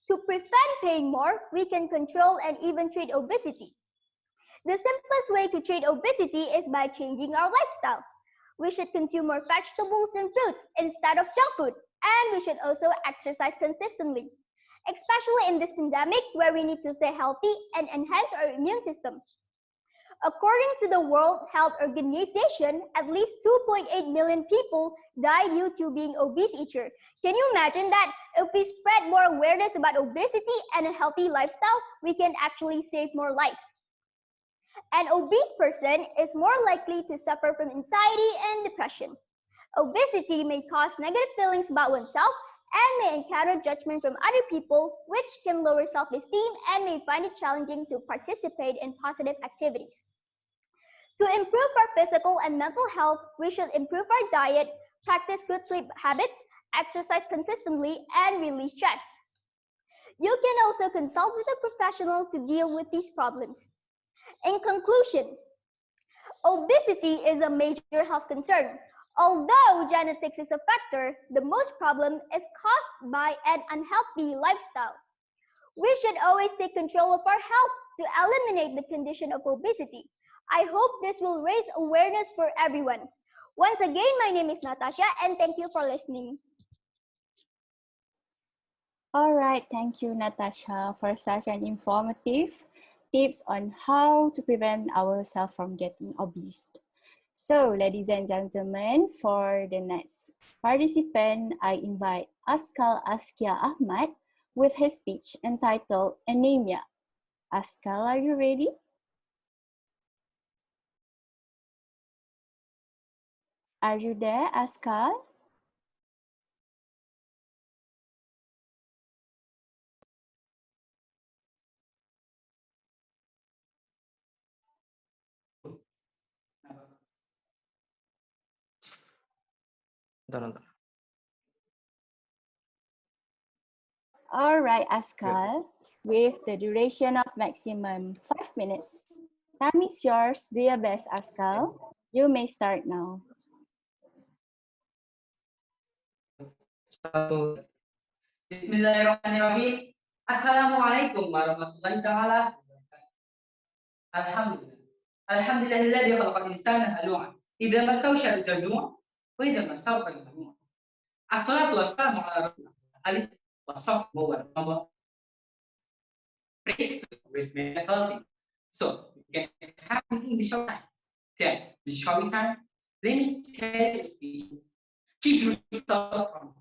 To prevent paying more, we can control and even treat obesity. The simplest way to treat obesity is by changing our lifestyle. We should consume more vegetables and fruits instead of junk food, and we should also exercise consistently, especially in this pandemic where we need to stay healthy and enhance our immune system. According to the World Health Organization, at least 2.8 million people die due to being obese each year. Can you imagine that? If we spread more awareness about obesity and a healthy lifestyle, we can actually save more lives. An obese person is more likely to suffer from anxiety and depression. Obesity may cause negative feelings about oneself and may encounter judgment from other people, which can lower self-esteem and may find it challenging to participate in positive activities. To improve our physical and mental health, we should improve our diet, practice good sleep habits, exercise consistently, and release stress. You can also consult with a professional to deal with these problems. In conclusion, obesity is a major health concern. Although genetics is a factor, the most problem is caused by an unhealthy lifestyle. We should always take control of our health to eliminate the condition of obesity. I hope this will raise awareness for everyone. Once again, my name is Natasha and thank you for listening. All right, thank you, Natasha, for such an informative tips on how to prevent ourselves from getting obese. So, ladies and gentlemen, for the next participant, I invite Askal Askia Ahmad with his speech entitled Anemia. Askal, are you ready? Are you there, Askal? All right, Askal, with the duration of maximum 5 minutes. Time is yours. Do your best, Askal. You may start now. Bismillahirrahmanirrahim. Assalamualaikum warahmatullahi taala. Alhamdulillah. Alhamdulillahilladzi khalaqal insana halu'an. Idza massahu syarru jazua wa idza massahu khairu. Assalatu wassalamu ala rasulillah. Alif wa sahbihi wa man praise to healthy. So we can have in the show time. Then the showing time. Let me tell you a speech. Keep yourself from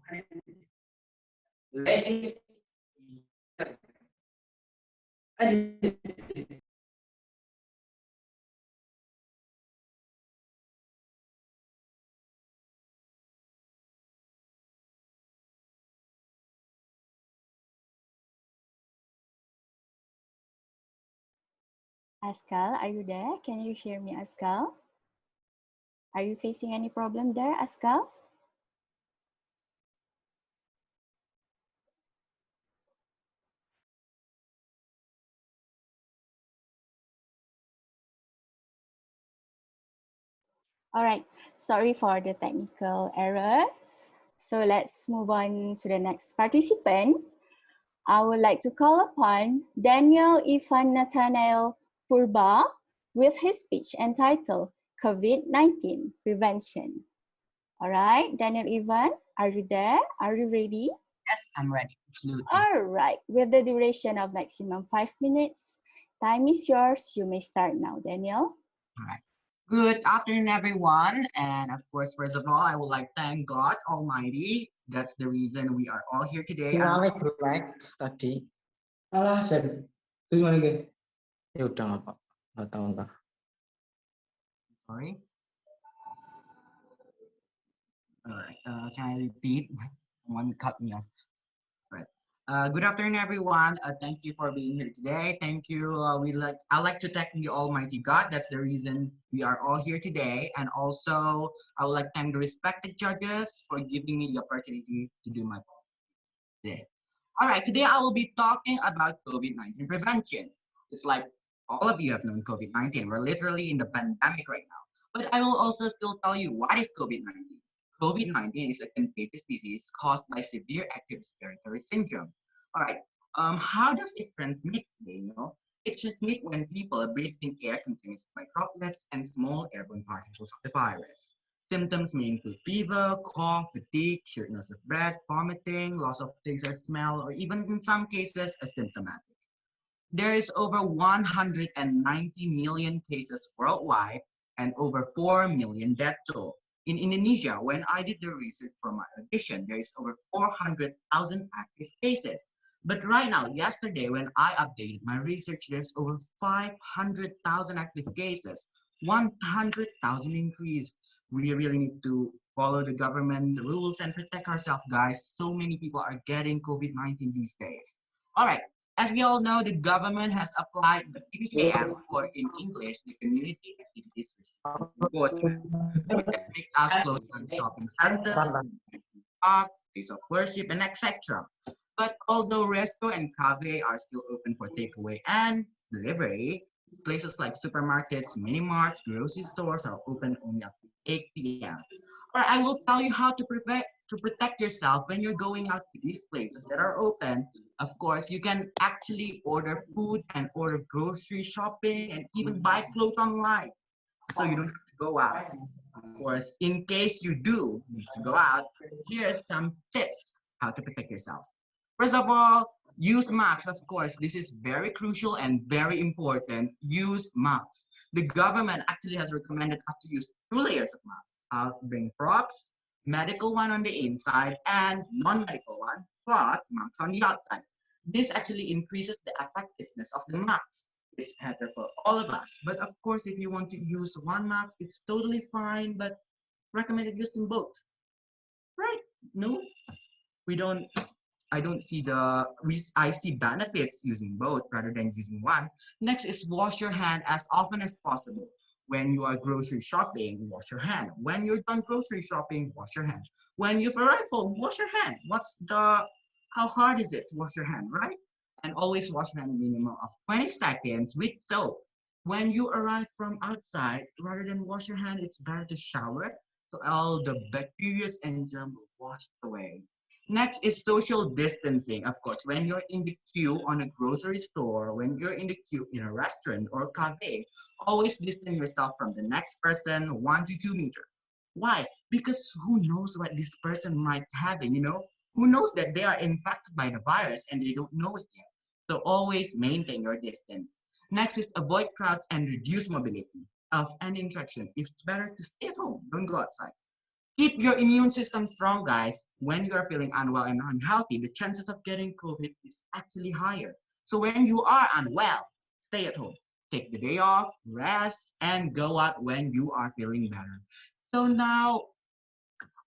ladies. Askal, are you there? Can you hear me, Askal? Are you facing any problem there, Askal? All right, sorry for the technical errors. So let's move on to the next participant. I would like to call upon Daniel Ivan Nathanael Purba with his speech entitled COVID-19 prevention. All right, Daniel Ivan, are you there? Are you ready? Yes, I'm ready. Absolutely. All right, with the duration of maximum 5 minutes, time is yours. You may start now, Daniel. All right. Good afternoon, everyone. And of course, first of all, I would like to thank God Almighty. That's the reason we are all here today. Semangat jelek tadi. Alah, saya. Terus mana ke? Ya udah nggak apa. Nggak tahu nggak. Sorry. All right. Can I repeat? One cut me off. All right. Good afternoon, everyone. Thank you for being here today. Thank you. I like to thank the Almighty God. That's the reason we are all here today. And also, I would like to thank the respected judges for giving me the opportunity to do my part today. All right, today I will be talking about COVID-19 prevention. It's like all of you have known COVID-19. We're literally in the pandemic right now. But I will also still tell you what is COVID-19. COVID-19 is a contagious disease caused by severe active respiratory syndrome. All right, how does it transmit? You know, it transmits when people breathe in air containing microplates and small airborne particles of the virus. Symptoms may include fever, cough, fatigue, shortness of breath, vomiting, loss of taste or smell, or even in some cases, asymptomatic. There is over 190 million cases worldwide and over 4 million death toll. In Indonesia, when I did the research for my audition, there is over 400,000 active cases. But right now, yesterday, when I updated my research, there's over 500,000 active cases, 100,000 increase. We really need to follow the government rules and protect ourselves, guys. So many people are getting COVID-19 these days. All right. As we all know, the government has applied the PPKM, or in English, the Community Activities Restrictions Enforcement, which has make us close on shopping centers, parks, place of worship, and etc. But although resto and cafe are still open for takeaway and delivery, places like supermarkets, mini marts, grocery stores are open only up to 8 p.m. Or I will tell you how to protect yourself when you're going out to these places that are open. Of course, you can actually order food and order grocery shopping and even buy clothes online, so you don't have to go out. Of course, in case you do need to go out, here are some tips how to protect yourself. First of all, use masks. Of course, this is very crucial and very important. Use masks. The government actually has recommended us to use 2 layers of masks. I'll bring props, medical one on the inside and non-medical one, cloth masks on the outside. This actually increases the effectiveness of the mask. It's better for all of us. But of course, if you want to use one mask, it's totally fine, but recommended using both. Right? No, we don't. I don't see I see benefits using both rather than using one. Next is wash your hand as often as possible. When you are grocery shopping, wash your hand. When you're done grocery shopping, wash your hand. When you've arrived home, wash your hand. How hard is it to wash your hand, right? And always wash your hand a minimum of 20 seconds with soap. When you arrive from outside, rather than wash your hand, it's better to shower so all the bacteria and germs will wash away. Next is social distancing. Of course, when you're in the queue on a grocery store, when you're in the queue in a restaurant or cafe, always distance yourself from the next person 1 to 2 meters. Why? Because who knows what this person might have, you know? Who knows that they are infected by the virus and they don't know it yet. So always maintain your distance. Next is avoid crowds and reduce mobility of any interaction. It's better to stay at home, don't go outside. Keep your immune system strong, guys. When you are feeling unwell and unhealthy, the chances of getting COVID is actually higher. So when you are unwell, stay at home. Take the day off, rest, and go out when you are feeling better. So now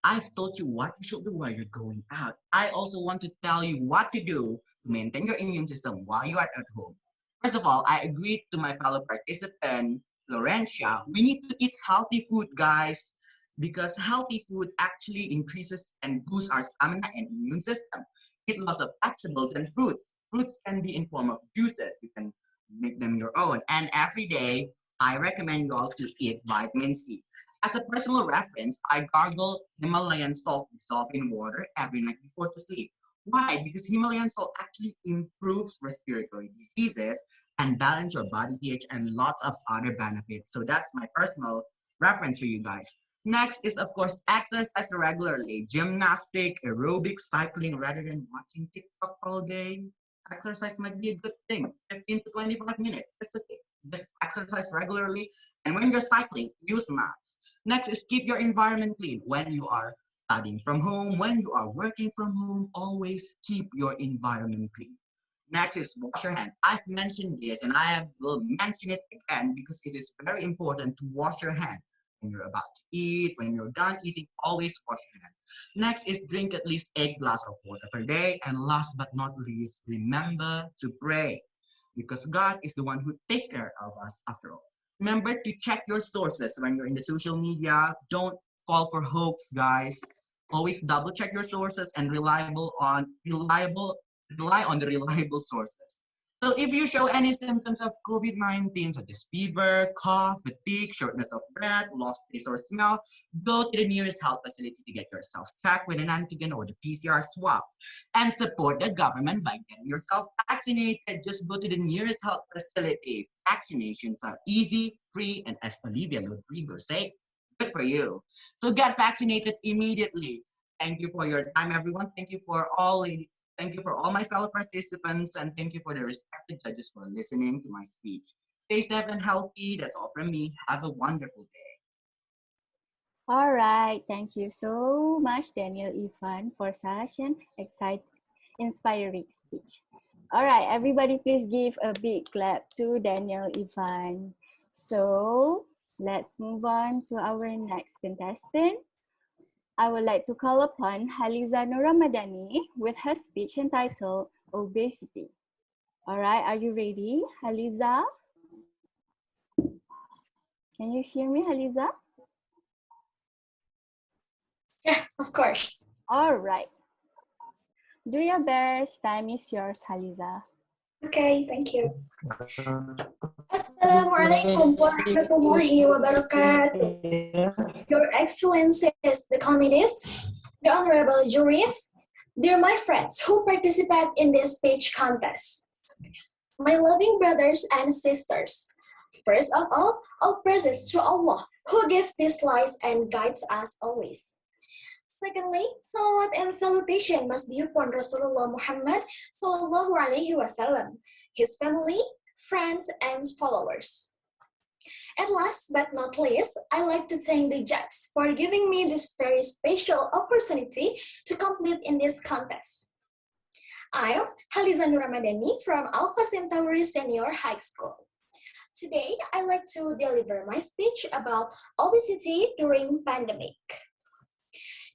I've told you what you should do while you're going out. I also want to tell you what to do to maintain your immune system while you are at home. First of all, I agree to my fellow participant, Laurentia. We need to eat healthy food, guys, because healthy food actually increases and boosts our stamina and immune system. Eat lots of vegetables and fruits. Fruits can be in form of juices. You can make them your own. And every day, I recommend you all to eat vitamin C. As a personal reference, I gargle Himalayan salt dissolved in water every night before to sleep. Why? Because Himalayan salt actually improves respiratory diseases and balance your body pH and lots of other benefits. So that's my personal reference for you guys. Next is, of course, exercise regularly. Gymnastic, aerobic, cycling, rather than watching TikTok all day. Exercise might be a good thing. 15 to 25 minutes. It's okay. Just exercise regularly. And when you're cycling, use mats. Next is keep your environment clean. When you are studying from home, when you are working from home, always keep your environment clean. Next is wash your hands. I've mentioned this and will mention it again because it is very important to wash your hands. When you're about to eat, when you're done eating, always wash your hands. Next is drink at least 8 glasses of water per day. And last but not least, remember to pray because God is the one who takes care of us after all. Remember to check your sources when you're in the social media. Don't fall for hoax, guys. Always double check your sources and rely on the reliable sources. So if you show any symptoms of COVID-19, such as fever, cough, fatigue, shortness of breath, lost taste or smell, go to the nearest health facility to get yourself checked with an antigen or the PCR swab. And support the government by getting yourself vaccinated. Just go to the nearest health facility. Vaccinations are easy, free, and as Olivia Rodrigo say, good for you. So get vaccinated immediately. Thank you for your time, everyone. Thank you for all my fellow participants, and thank you for the respected judges for listening to my speech. Stay safe and healthy. That's all from me. Have a wonderful day. All right, thank you so much, Daniel Ivan, for such an inspiring speech. All right, everybody please give a big clap to Daniel Ivan. So let's move on to our next contestant. I would like to call upon Haliza Nuramadani with her speech entitled Obesity. All right, are you ready, Haliza? Can you hear me, Haliza? Yeah, of course. All right. Do your best. Time is yours, Haliza. Okay, thank you. Assalamualaikum warahmatullahi wabarakatuh. Your Excellencies, the committees, the honorable juries, dear my friends who participate in this speech contest, my loving brothers and sisters, first of all praises to Allah who gives this life and guides us always. Secondly, salawat and salutation must be upon Rasulullah Muhammad sallallahu alaihi wasallam, his family, friends, and followers. And last but not least, I like to thank the judges for giving me this very special opportunity to compete in this contest. I am Haliza Nuramadani from Alpha Centauri Senior High School. Today, I like to deliver my speech about obesity during pandemic.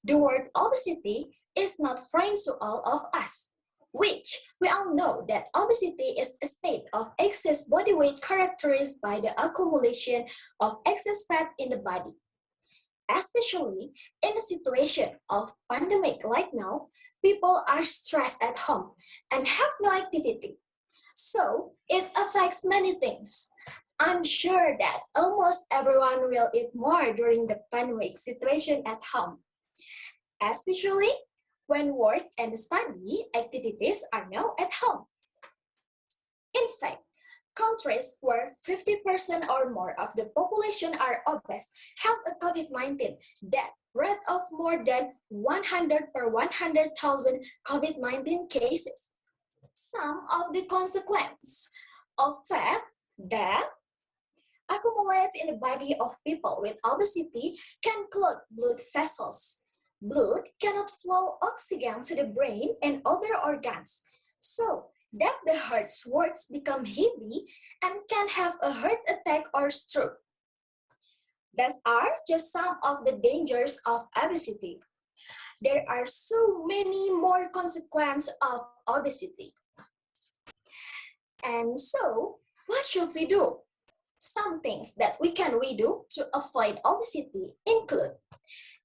The word obesity is not foreign to all of us, which we all know that obesity is a state of excess body weight characterized by the accumulation of excess fat in the body. Especially in a situation of pandemic like now, people are stressed at home and have no activity. So it affects many things. I'm sure that almost everyone will eat more during the pandemic situation at home, especially when work and study activities are now at home. In fact, countries where 50% or more of the population are obese have a COVID-19 death rate of more than 100 per 100,000 COVID-19 cases. Some of the consequences of fat that accumulates in the body of people with obesity can clog blood vessels. Blood cannot flow oxygen to the brain and other organs, so that the heart's works become heavy and can have a heart attack or stroke. These are just some of the dangers of obesity. There are so many more consequences of obesity. And so, what should we do? Some things that we can do to avoid obesity include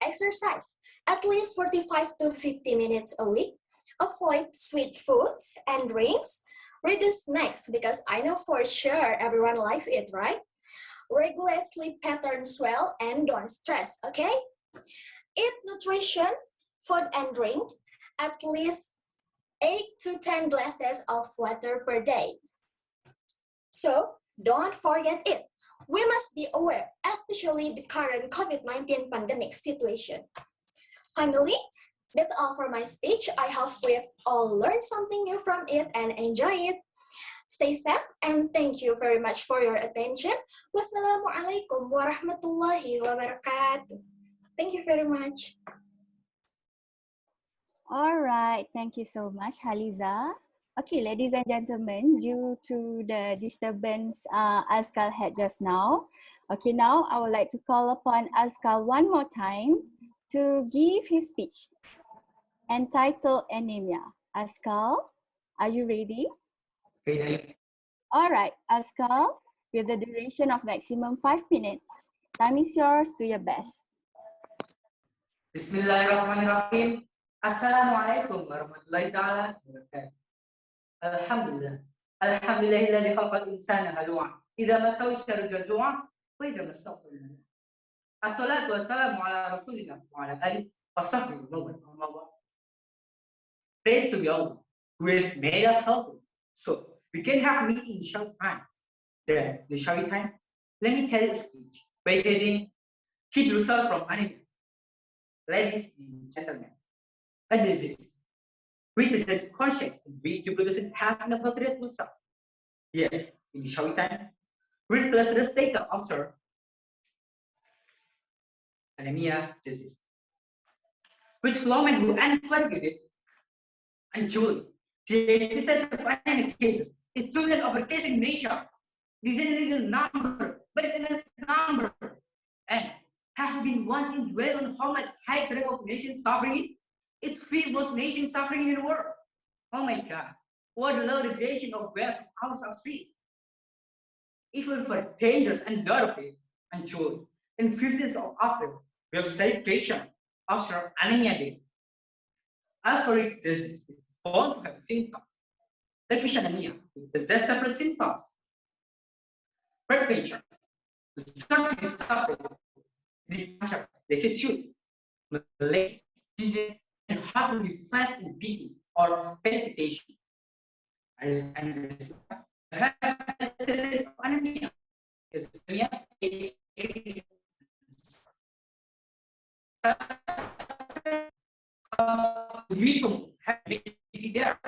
exercise, at least 45 to 50 minutes a week, avoid sweet foods and drinks, reduce snacks because I know for sure everyone likes it, right? Regulate sleep patterns well and don't stress, okay? Eat nutrition, food and drink, at least 8 to 10 glasses of water per day. So don't forget it. We must be aware, especially the current COVID-19 pandemic situation. Finally, that's all for my speech. I hope we've all learned something new from it and enjoy it. Stay safe and thank you very much for your attention. Wassalamualaikum warahmatullahi wabarakatuh. Thank you very much. All right, thank you so much, Haliza. Okay, ladies and gentlemen, due to the disturbance Azkal had just now, okay, now I would like to call upon Azkal one more time to give his speech entitled Anemia. Azkal, are you ready? Okay. All right, Azkal, with the duration of maximum 5 minutes. Time is yours, do your best. Bismillahirrahmanirrahim. Assalamualaikum warahmatullahi taala wabarakatuh. Alhamdulillah. Alhamdulillahilladzi khalaqal insana halu'a. Idza massahu syarru jazua wa idza massahu khairu. Assalatu wassalamu ala Rasulillah wa ala alihi wa sahbihi wa man. Praise to be Allah who has made us healthy. So we can have meat in short time. Then in short time, let me tell you a speech by heading keep yourself from anemia. Ladies and gentlemen, a disease which is a concept in which the person have enough health rate to solve. Yes, in short time, which let's take the observe anemia disease, which women who uncoordinated and June, the existence of anemic cases is student of a case in nature. This is a little number, but it's a number. And have been once in dwell on how much high rate of nation suffering. It's the most nation suffering in the world. Oh my God, what a low degradation of west of house of street. Even for dangers and lot of it, and June, in 15th of April, we have celebration after anemia day. Alphoric disease is born to have symptoms. Like anemia, possess several symptoms. Prevention, the surgery is stopped, the lassitude, malaise, disease, and heart will be fast in beating or palpitation. And this anemia is we have there.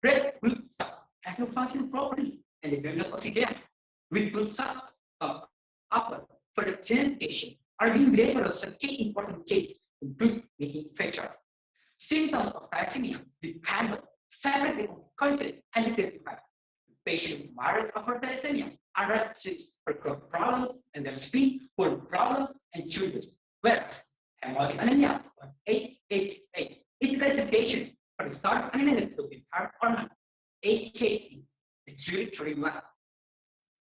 Red blood cells have no function properly, and they do not oxygen. With blood cells upward for the generation are being made for a certain important case in blood making fracture. Symptoms of thalassemia depend on several conflict and identified. Patient with moderate upper thalassemia are at risk for growth problems and their speed, bone problems, and children. Whereas hemolytic anemia or AHA is the classification for the sort of anemia to be heart hormone, AKT, the pituitary gland.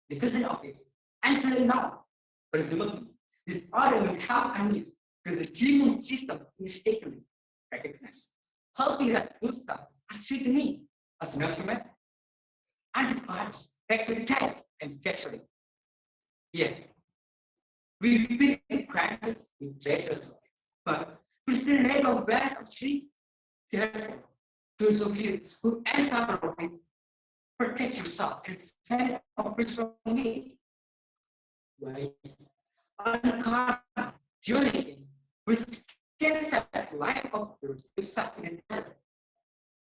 The cousin of it, until now, presumably, this autoimmune health anemia because the immune system mistakenly recognized. Healthy red blood cells are strengthening as nutriment, antibodies, bacteria type, and capsuling. Yet, we've been granted with treasures of it, but we still lack of ways of sleep. Therefore, those of you who answer for it, protect yourself and send offers from me. Why? Uncard during which can set life of yours to something better.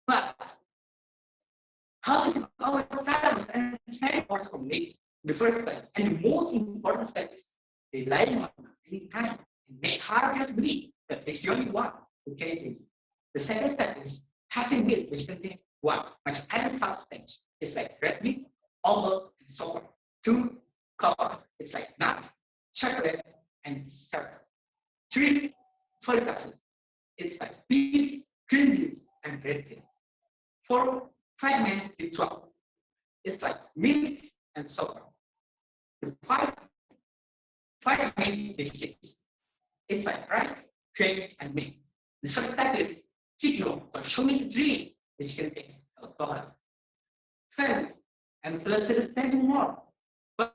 But how to keep ourselves and send offers from me? The first step and the most important step is relying on any time and make hard just believe that it's the only one who can do it. The second step is having milk which contains one much higher substance. It's like red meat, almond, and so on. 2, copper. It's like nuts, chocolate, and syrup. 3, folic acid. It's like beef, green beans, and red beans. 4, vitamin B12. It's like milk and so on. 5, vitamin B6. It's like rice, grain, and milk. The first step is ketone for consuming 3, which contain alcohol. Finally, I'm solicited spending more. But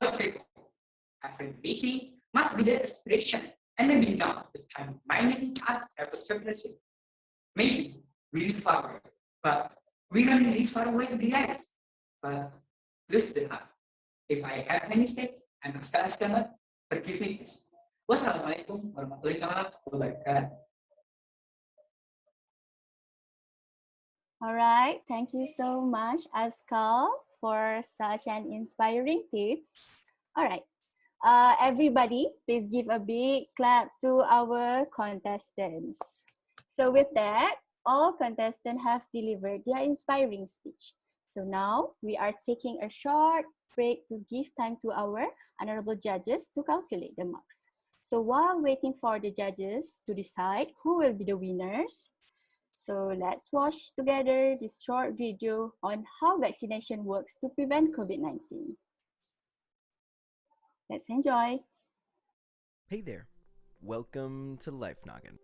after meeting must be their aspiration, and maybe now the time mining us ever surprising. Maybe we live far away, but we can live far away to be eyes. But listen, if I have any mistake, And sekarang berkipis. Wassalamualaikum warahmatullahi wabarakatuh. All right, thank you so much, Askal, for such an inspiring tips. All right, everybody, please give a big clap to our contestants. So with that, all contestants have delivered their inspiring speech. So now we are taking a short break to give time to our honorable judges to calculate the marks. So while waiting for the judges to decide who will be the winners, so let's watch together this short video on how vaccination works to prevent COVID-19. Let's enjoy. Hey there, welcome to Life Noggin.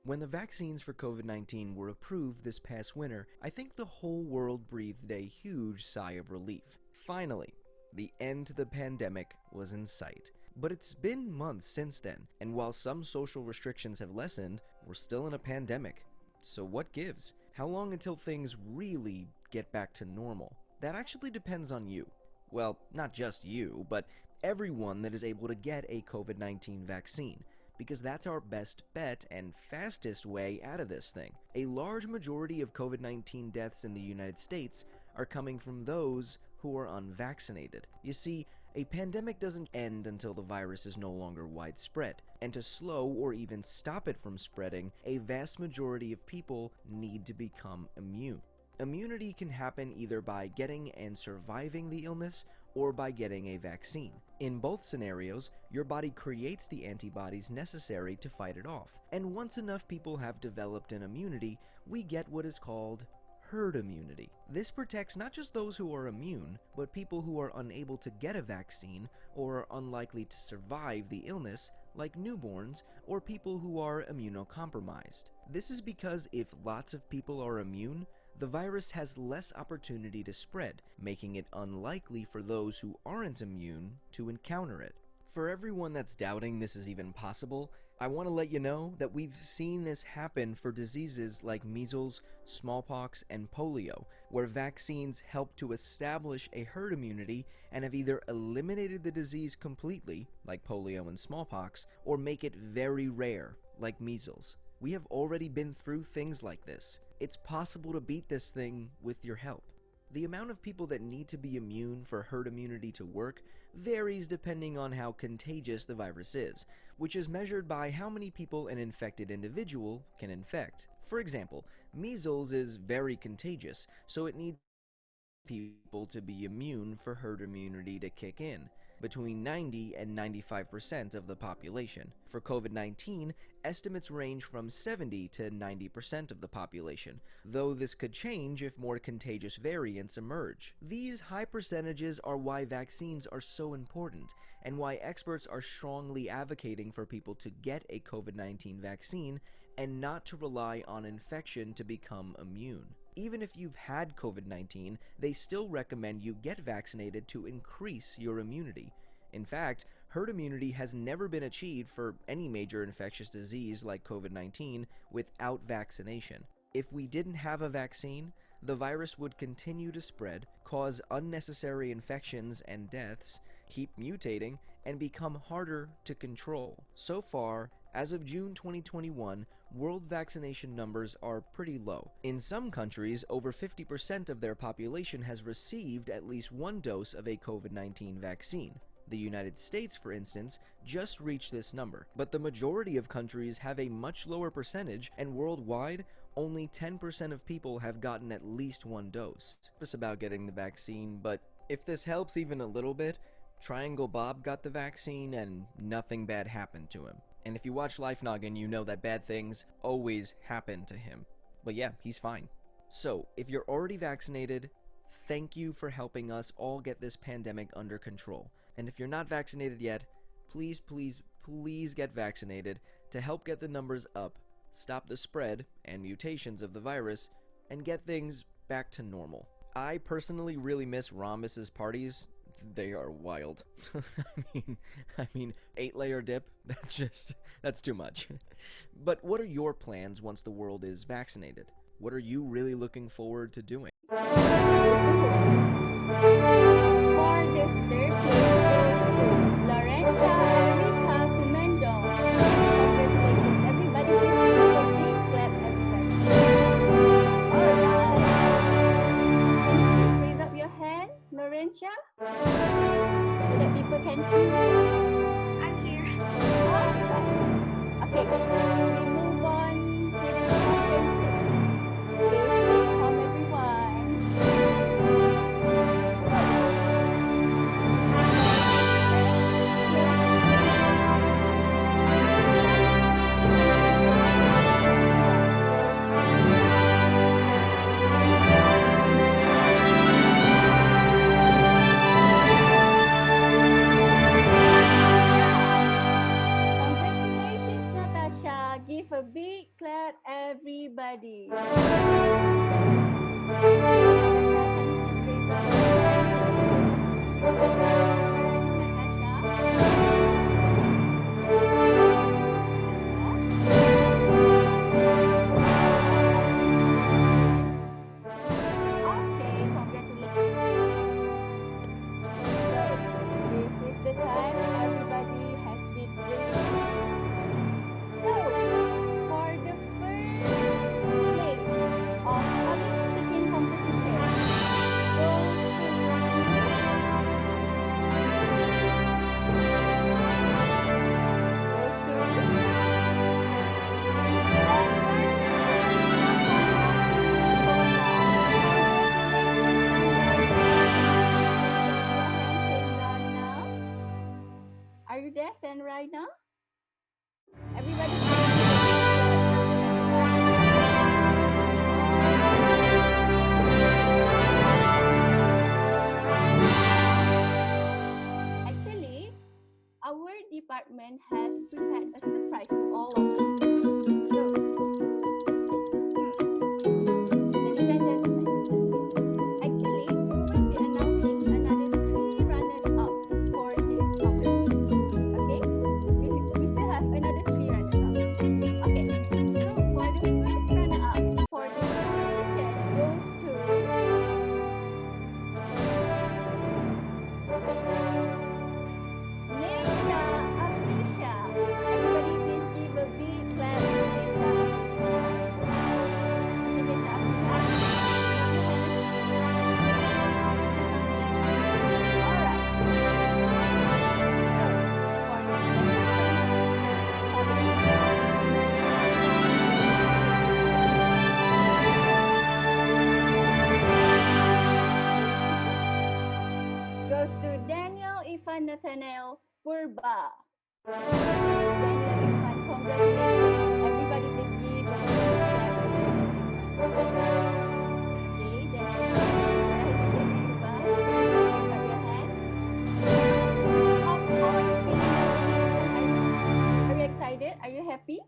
When the vaccines for COVID-19 were approved this past winter, I think the whole world breathed a huge sigh of relief. Finally, the end to the pandemic was in sight. But it's been months since then, and while some social restrictions have lessened, we're still in a pandemic. So what gives? How long until things really get back to normal? That actually depends on you. Well, not just you, but everyone that is able to get a COVID-19 vaccine, because that's our best bet and fastest way out of this thing. A large majority of COVID-19 deaths in the United States are coming from those who are unvaccinated. You see, a pandemic doesn't end until the virus is no longer widespread, and to slow or even stop it from spreading, a vast majority of people need to become immune. Immunity can happen either by getting and surviving the illness or by getting a vaccine. In both scenarios, your body creates the antibodies necessary to fight it off. And once enough people have developed an immunity, we get what is called herd immunity. This protects not just those who are immune, but people who are unable to get a vaccine or are unlikely to survive the illness, like newborns or people who are immunocompromised. This is because if lots of people are immune, the virus has less opportunity to spread, making it unlikely for those who aren't immune to encounter it. For everyone that's doubting this is even possible, I want to let you know that we've seen this happen for diseases like measles, smallpox, and polio, where vaccines help to establish a herd immunity and have either eliminated the disease completely, like polio and smallpox, or make it very rare, like measles. We have already been through things like this. It's possible to beat this thing with your help. The amount of people that need to be immune for herd immunity to work varies depending on how contagious the virus is, which is measured by how many people an infected individual can infect. For example, measles is very contagious, so it needs people to be immune for herd immunity to kick in, between 90 and 95% of the population. For COVID-19, estimates range from 70 to 90% of the population, though this could change if more contagious variants emerge. These high percentages are why vaccines are so important, and why experts are strongly advocating for people to get a COVID-19 vaccine and not to rely on infection to become immune. Even if you've had COVID-19, they still recommend you get vaccinated to increase your immunity. In fact, herd immunity has never been achieved for any major infectious disease like COVID-19 without vaccination. If we didn't have a vaccine, the virus would continue to spread, cause unnecessary infections and deaths, keep mutating, and become harder to control. So far, as of June 2021, world vaccination numbers are pretty low. In some countries, over 50% of their population has received at least one dose of a COVID-19 vaccine. The United States, for instance, just reached this number, but the majority of countries have a much lower percentage, and worldwide, only 10% of people have gotten at least one dose. It's about getting the vaccine, but if this helps even a little bit, Triangle Bob got the vaccine and nothing bad happened to him. And if you watch Life Noggin, you know that bad things always happen to him. But yeah, he's fine. So, if you're already vaccinated, thank you for helping us all get this pandemic under control. And if you're not vaccinated yet, please, please, please get vaccinated to help get the numbers up, stop the spread and mutations of the virus, and get things back to normal. I personally really miss Rhombus's parties. They are wild. I mean, 8-layer dip, that's too much. But what are your plans once the world is vaccinated? What are you really looking forward to doing? For the third place goes to give a big clap, everybody. Okay, congratulations. So, this is the time everybody has been waiting. So, for the first place of public speaking competition goes Are you there, Sen, right now? Everybody. Actually, our department has prepared a surprise to all of you. So, ladies and gentlemen, actually, we will be announcing another 3 runners-up for this competition. Okay? We still have another 3 runners-up. Okay, so for the first runner-up for this competition goes to Nesha Aprisha. Everybody please give a big clap to Nesha Aprisha. Okay, Nesha Aprisha. Alright. Goes to Daniel Ivan Nathaniel Purba. Daniel Ivan, congratulations. Everybody please give a big clap to Daniel Ivan. Okay, Daniel Ivan. Clap your hand. How are you feeling, Daniel? Are you excited? Are you happy?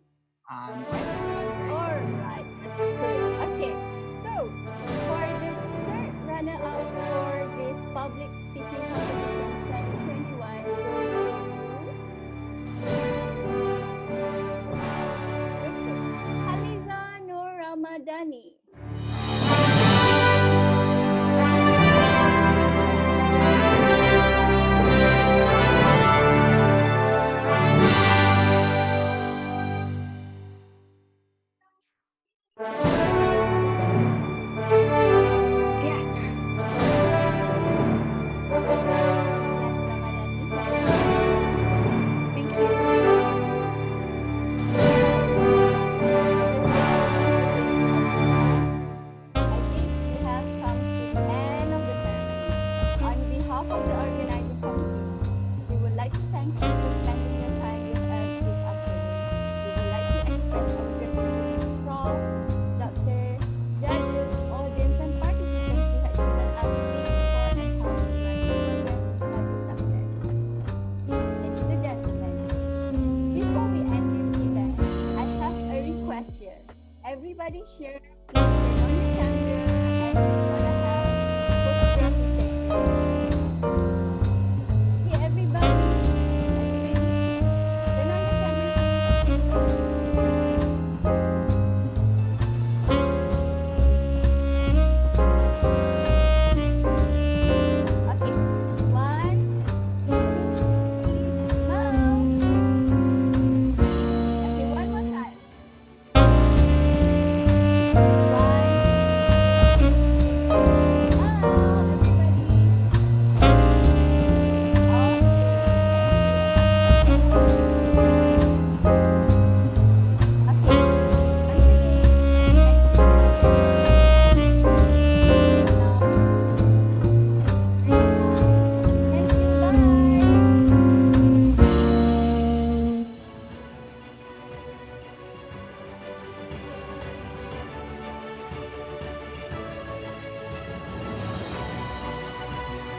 Alright, that's good. Okay, so for the third runner-up for this public speaking competition 2021 goes to Haliza Nur Ramadhani. Thank you. I think we have come to the end of the ceremony. On behalf of the organizing committees, we would like to thank you for spending your time with us this afternoon. We would like to express our gratitude to Prof, Doctor, judges, audience, and participants who had given us big support and help to run the program with such a success. Ladies and gentlemen, before we end this event, I have a request here. Everybody here, please turn on your camera and